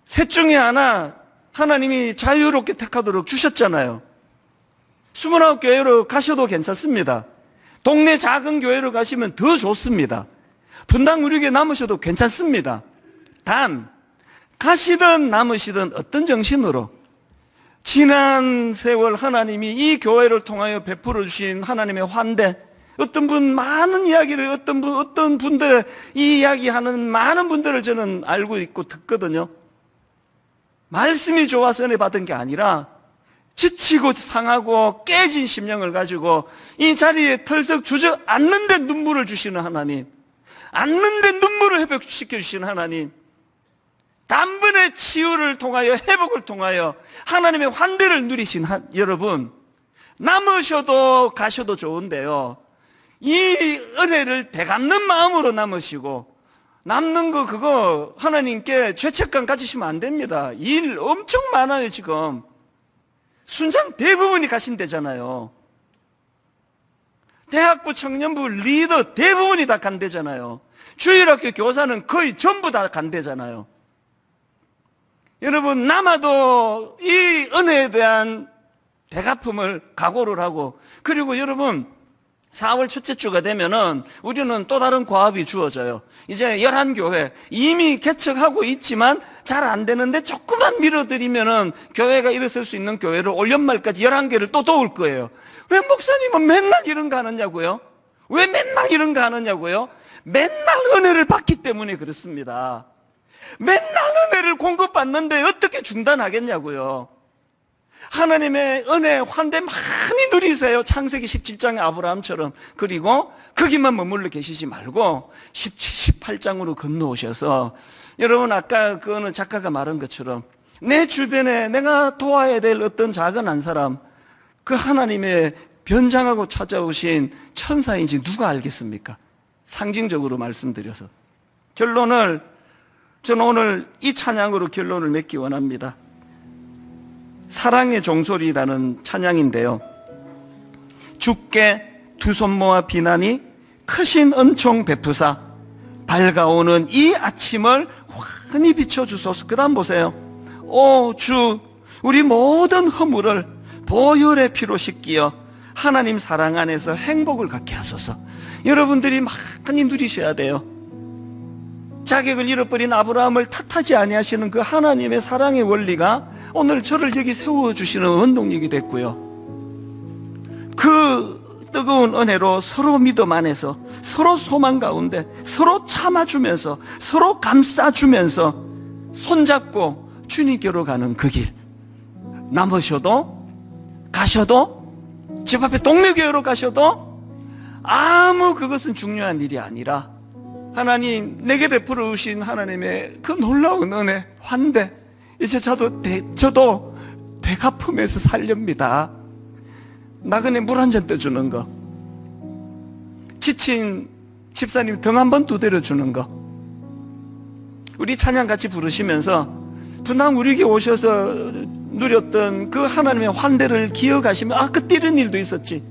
셋 중에 하나 하나님이 자유롭게 택하도록 주셨잖아요. 29교회로 가셔도 괜찮습니다. 동네 작은 교회로 가시면 더 좋습니다. 분당 우리교회 남으셔도 괜찮습니다. 단 가시든 남으시든 어떤 정신으로 지난 세월 하나님이 이 교회를 통하여 베풀어 주신 하나님의 환대, 어떤 분 많은 이야기를 어떤 분들 이 이야기하는 많은 분들을 저는 알고 있고 듣거든요. 말씀이 좋아서 은혜 받은 게 아니라 지치고 상하고 깨진 심령을 가지고 이 자리에 털썩 주저앉는데 눈물을 주시는 하나님, 앉는데 눈물을 회복시켜 주시는 하나님, 단번에 치유를 통하여 회복을 통하여 하나님의 환대를 누리신 여러분, 남으셔도 가셔도 좋은데요, 이 은혜를 되갚는 마음으로 남으시고 남는 거 그거 하나님께 죄책감 가지시면 안 됩니다. 일 엄청 많아요. 지금 순장 대부분이 가신대잖아요. 대학부 청년부 리더 대부분이 다 간대잖아요. 주일학교 교사는 거의 전부 다 간대잖아요. 여러분, 남아도 이 은혜에 대한 대갚음을 각오를 하고, 그리고 여러분 4월 첫째 주가 되면은 우리는 또 다른 과업이 주어져요. 이제 11교회 이미 개척하고 있지만 잘 안 되는데 조금만 밀어드리면은 교회가 일어설 수 있는 교회를 올 연말까지 11개를 또 도울 거예요. 왜 목사님은 맨날 이런 거 하느냐고요? 왜 맨날 이런 거 하느냐고요? 맨날 은혜를 받기 때문에 그렇습니다. 맨날 은혜를 공급받는데 어떻게 중단하겠냐고요? 하나님의 은혜 환대 많이 누리세요. 창세기 17장의 아브라함처럼. 그리고 거기만 머물러 계시지 말고 18장으로 건너오셔서, 여러분 아까 그거는 작가가 말한 것처럼 내 주변에 내가 도와야 될 어떤 작은 한 사람, 그 하나님의 변장하고 찾아오신 천사인지 누가 알겠습니까? 상징적으로 말씀드려서 결론을, 저는 오늘 이 찬양으로 결론을 맺기 원합니다. 사랑의 종소리라는 찬양인데요, 주께 두 손 모아 비나니 크신 은총 베푸사 밝아오는 이 아침을 환히 비춰주소서. 그 다음 보세요. 오 주, 우리 모든 허물을 보혈의 피로 씻기어 하나님 사랑 안에서 행복을 갖게 하소서. 여러분들이 많이 누리셔야 돼요. 자격을 잃어버린 아브라함을 탓하지 아니하시는 그 하나님의 사랑의 원리가 오늘 저를 여기 세워주시는 원동력이 됐고요, 그 뜨거운 은혜로 서로 믿음 안에서, 서로 소망 가운데 서로 참아주면서, 서로 감싸주면서 손잡고 주님께로 가는 그 길, 남으셔도 가셔도 집 앞에 동네교회로 가셔도 아무 그것은 중요한 일이 아니라 하나님 내게 베풀어 주신 하나님의 그 놀라운 은혜 환대, 이제 저도 되갚으면서 살렵니다. 나그네 물 한 잔 떠주는 거, 지친 집사님 등 한 번 두드려 주는 거, 우리 찬양 같이 부르시면서 분당 우리에게 오셔서 누렸던 그 하나님의 환대를 기억하시면, 아, 그때 이런 일도 있었지.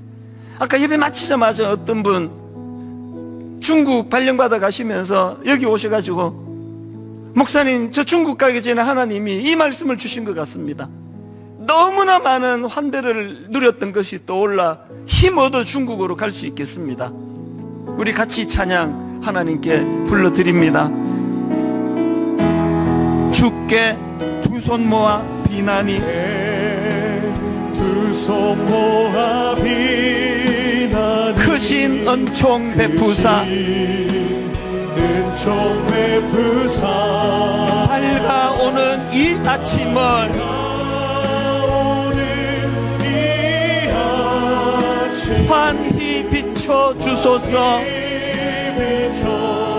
아까 예배 마치자마자 어떤 분 중국 발령받아 가시면서 여기 오셔가지고, 목사님 저 중국 가기 전에 하나님이 이 말씀을 주신 것 같습니다. 너무나 많은 환대를 누렸던 것이 떠올라 힘 얻어 중국으로 갈 수 있겠습니다. 우리 같이 찬양 하나님께 불러드립니다. 주께 두 손 모아 비나니, 두 손 모아 비나니 크신 은총 베푸사 은총 베푸사 밝아오는 이 아침을 환히 비춰주소서.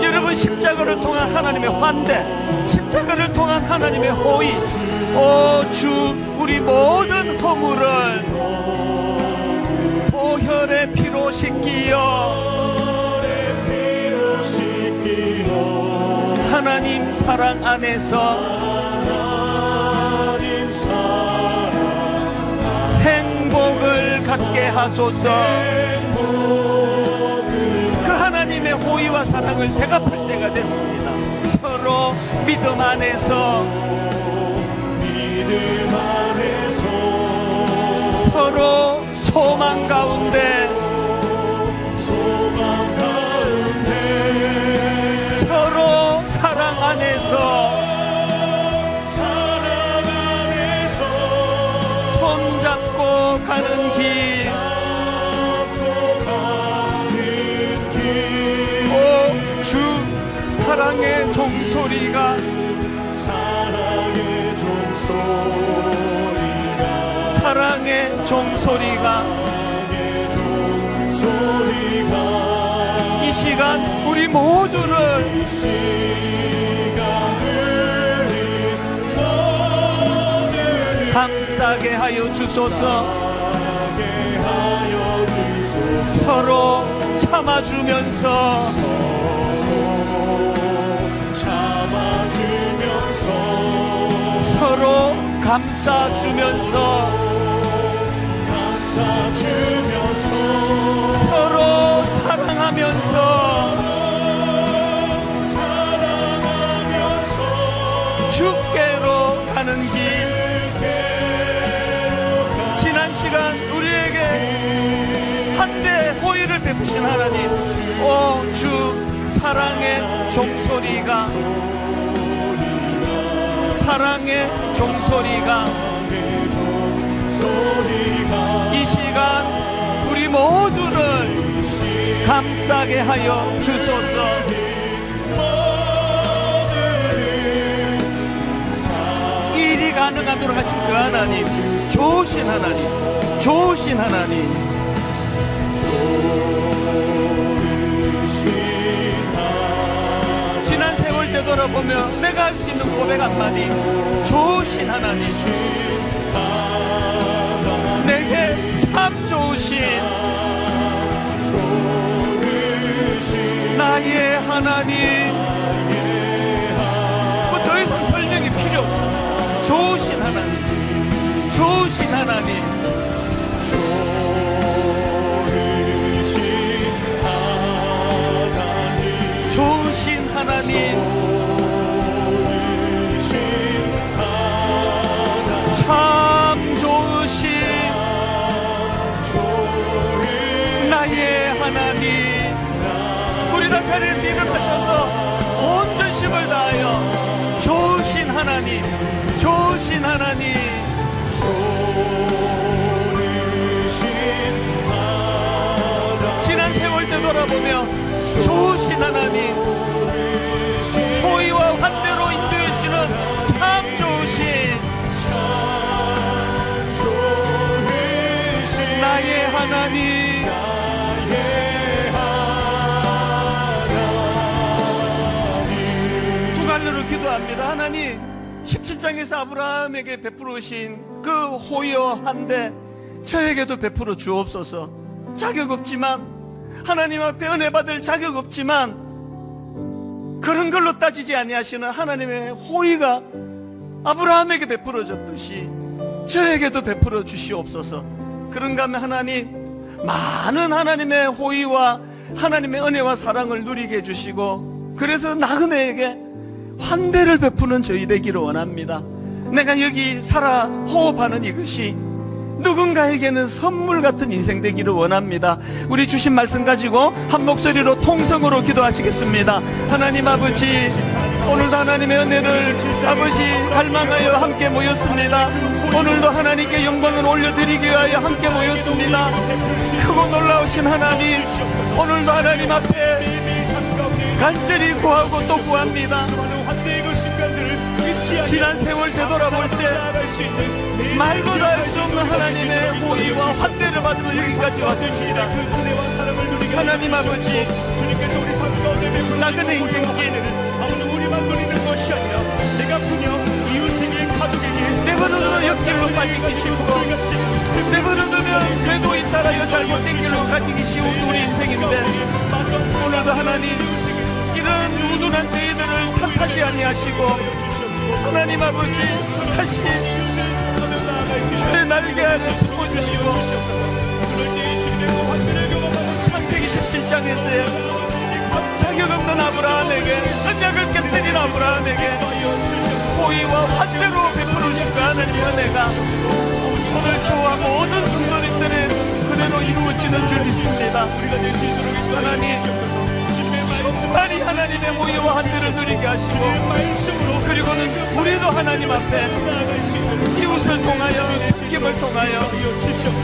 여러분, 십자가를 통한 하나님의 환대, 십자가를 통한 하나님의 호의, 오 주, 우리 모든 허물을 보혈의 피로 씻기어 하나님 사랑 안에서 행복을 갖게 하소서. 그 하나님의 호의와 사랑을 대갚을 때가 됐습니다. 서로 믿음 안에서 서로 소망 가운데 서로 사랑 안에서 손잡고 가는 길. 오 주 사랑의 종소리가 사랑의 종소리가 이 시간 우리 모두를 감싸게 하여 주소서. 서로 참아주면서 서로 감싸주면서 서로 사랑하면서 주께로 가는 길. 지난 시간 우리에게 한대 호의를 베푸신 하나님, 오 주 사랑의 종소리가 사랑의 종소리가 이 시간 우리 모두를 감싸게 하여 주소서. 일이 가능하도록 하신 그 하나님, 좋으신 하나님, 좋으신 하나님. 지난 세월 되돌아보며 내가 할 수 있는 고백 한마디. 좋으신 하나님, 내게 참 좋으신 나의 하나님. 뭐 더 이상 설명이 필요 없어. 좋으신 하나님, 좋으신 하나님. 좋으신 하나님, 참 좋으신 나의 하나님. 우리 다 자리에서 일어나셔서 온 전심을 다하여 좋으신 하나님, 좋으신 하나님, 지난 세월 되돌아보며 좋으신 하나님, 호의와 환대로 인도해 주시는 참 좋으신 나의 하나님. 두 갈래로 기도합니다. 하나님, 17장에서 아브라함에게 베풀으신 그 호의와 환대 저에게도 베풀어 주옵소서. 자격 없지만, 하나님 앞에 은혜 받을 자격 없지만 그런 걸로 따지지 아니하시는 하나님의 호의가 아브라함에게 베풀어졌듯이 저에게도 베풀어 주시옵소서. 그런가 하면 하나님, 많은 하나님의 호의와 하나님의 은혜와 사랑을 누리게 해주시고, 그래서 나그네에게 환대를 베푸는 저희 되기를 원합니다. 내가 여기 살아 호흡하는 이것이 누군가에게는 선물 같은 인생 되기를 원합니다. 우리 주신 말씀 가지고 한 목소리로 통성으로 기도하시겠습니다. 하나님 아버지, 오늘도 하나님의 은혜를 아버지 갈망하여 함께 모였습니다. 오늘도 하나님께 영광을 올려드리기 위하여 함께 모였습니다. 크고 놀라우신 하나님, 오늘도 하나님 앞에 간절히 구하고 또 구합니다. 지난 세월 되돌아볼 때 말보다 할 수 없는 하나님의 호의와 환대를 받으며 여기까지 왔습니다. 하나님 아버지, 나그네 인생길 우리만 누리는 것이 아니라 내가 분명 이웃에게 가족에게 내버려두면 옆길로 빠지기 쉽고 내버려두면 궤도 잇따라여 잘못된 길로 가지기 쉬운 우리 인생인데, 오늘도 하나님 이런 우둔한 저희들을 탓하지 버리지 아니하시고 하나님 아버지 다시 주의 날개 아래 품어주시고 창세기 17장에서의 자격 없는 아브라함에게 언약을 깨뜨린 아브라함에게 호의와 환대로 베풀으신 그 하나님의 은혜가 오늘 저와 모든 성도님들의 그대로 이루어지는 줄 믿습니다. 하나님 충만히 하나님의 호의와 환대를 누리게 하시고 그리고는 우리도 하나님 앞에 이웃을 통하여 섬김을 통하여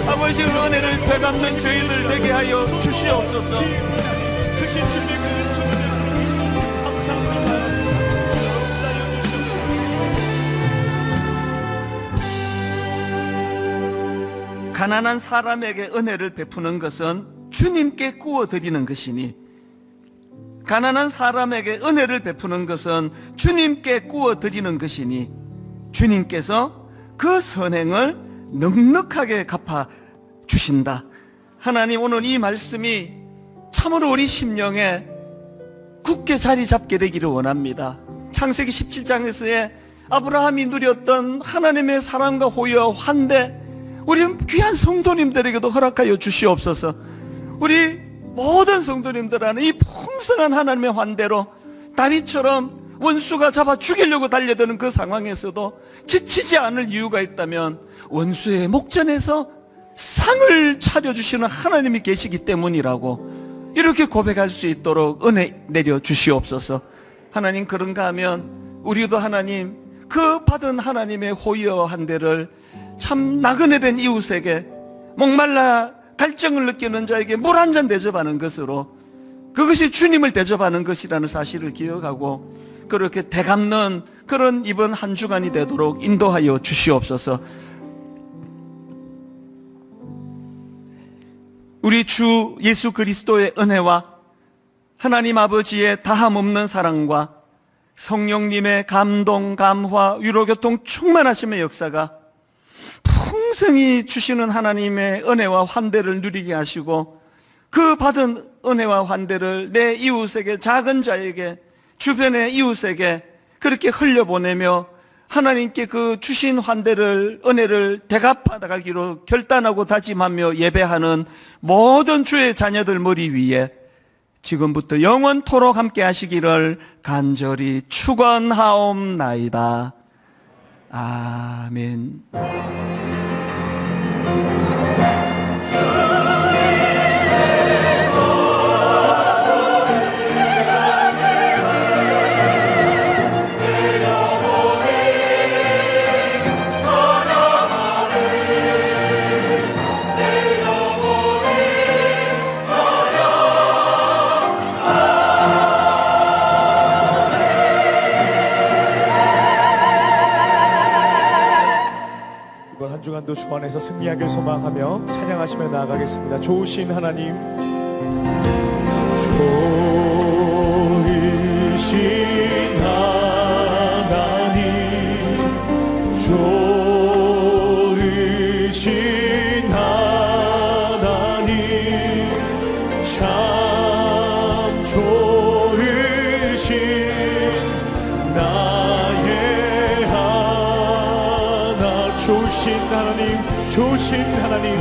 아버지의 은혜를 되갚는 저희들 되게 하여 주시옵소서. 가난한 사람에게 은혜를 베푸는 것은 주님께 구워드리는 것이니 가난한 사람에게 은혜를 베푸는 것은 주님께 구워드리는 것이니 주님께서 그 선행을 넉넉하게 갚아주신다. 하나님 오늘 이 말씀이 참으로 우리 심령에 굳게 자리 잡게 되기를 원합니다. 창세기 17장에서의 아브라함이 누렸던 하나님의 사랑과 호의와 환대 우리 귀한 성도님들에게도 허락하여 주시옵소서. 우리 모든 성도님들 안에 이 풍성한 하나님의 환대로 다윗처럼 원수가 잡아 죽이려고 달려드는 그 상황에서도 지치지 않을 이유가 있다면 원수의 목전에서 상을 차려주시는 하나님이 계시기 때문이라고 이렇게 고백할 수 있도록 은혜 내려 주시옵소서. 하나님 그런가 하면 우리도 하나님 그 받은 하나님의 호의와 환대를 참 나그네 된 이웃에게 목말라 갈증을 느끼는 자에게 물 한 잔 대접하는 것으로 그것이 주님을 대접하는 것이라는 사실을 기억하고 그렇게 되갚는 그런 이번 한 주간이 되도록 인도하여 주시옵소서. 우리 주 예수 그리스도의 은혜와 하나님 아버지의 다함없는 사랑과 성령님의 감동, 감화, 위로교통 충만하심의 역사가 풍성히 주시는 하나님의 은혜와 환대를 누리게 하시고 그 받은 은혜와 환대를 내 이웃에게 작은 자에게 주변의 이웃에게 그렇게 흘려보내며 하나님께 그 주신 환대를 은혜를 대갚아가기로 결단하고 다짐하며 예배하는 모든 주의 자녀들 머리 위에 지금부터 영원토록 함께 하시기를 간절히 축원하옵나이다. 아멘. 한 주간도 주 안에서 승리하길 소망하며 찬양하시며 나아가겠습니다. 좋으신 하나님, 좋으신 하나님, 좋으신 하나님, 참 좋으신 나의 하나. 좋으신 하나님, 좋으신 하나님,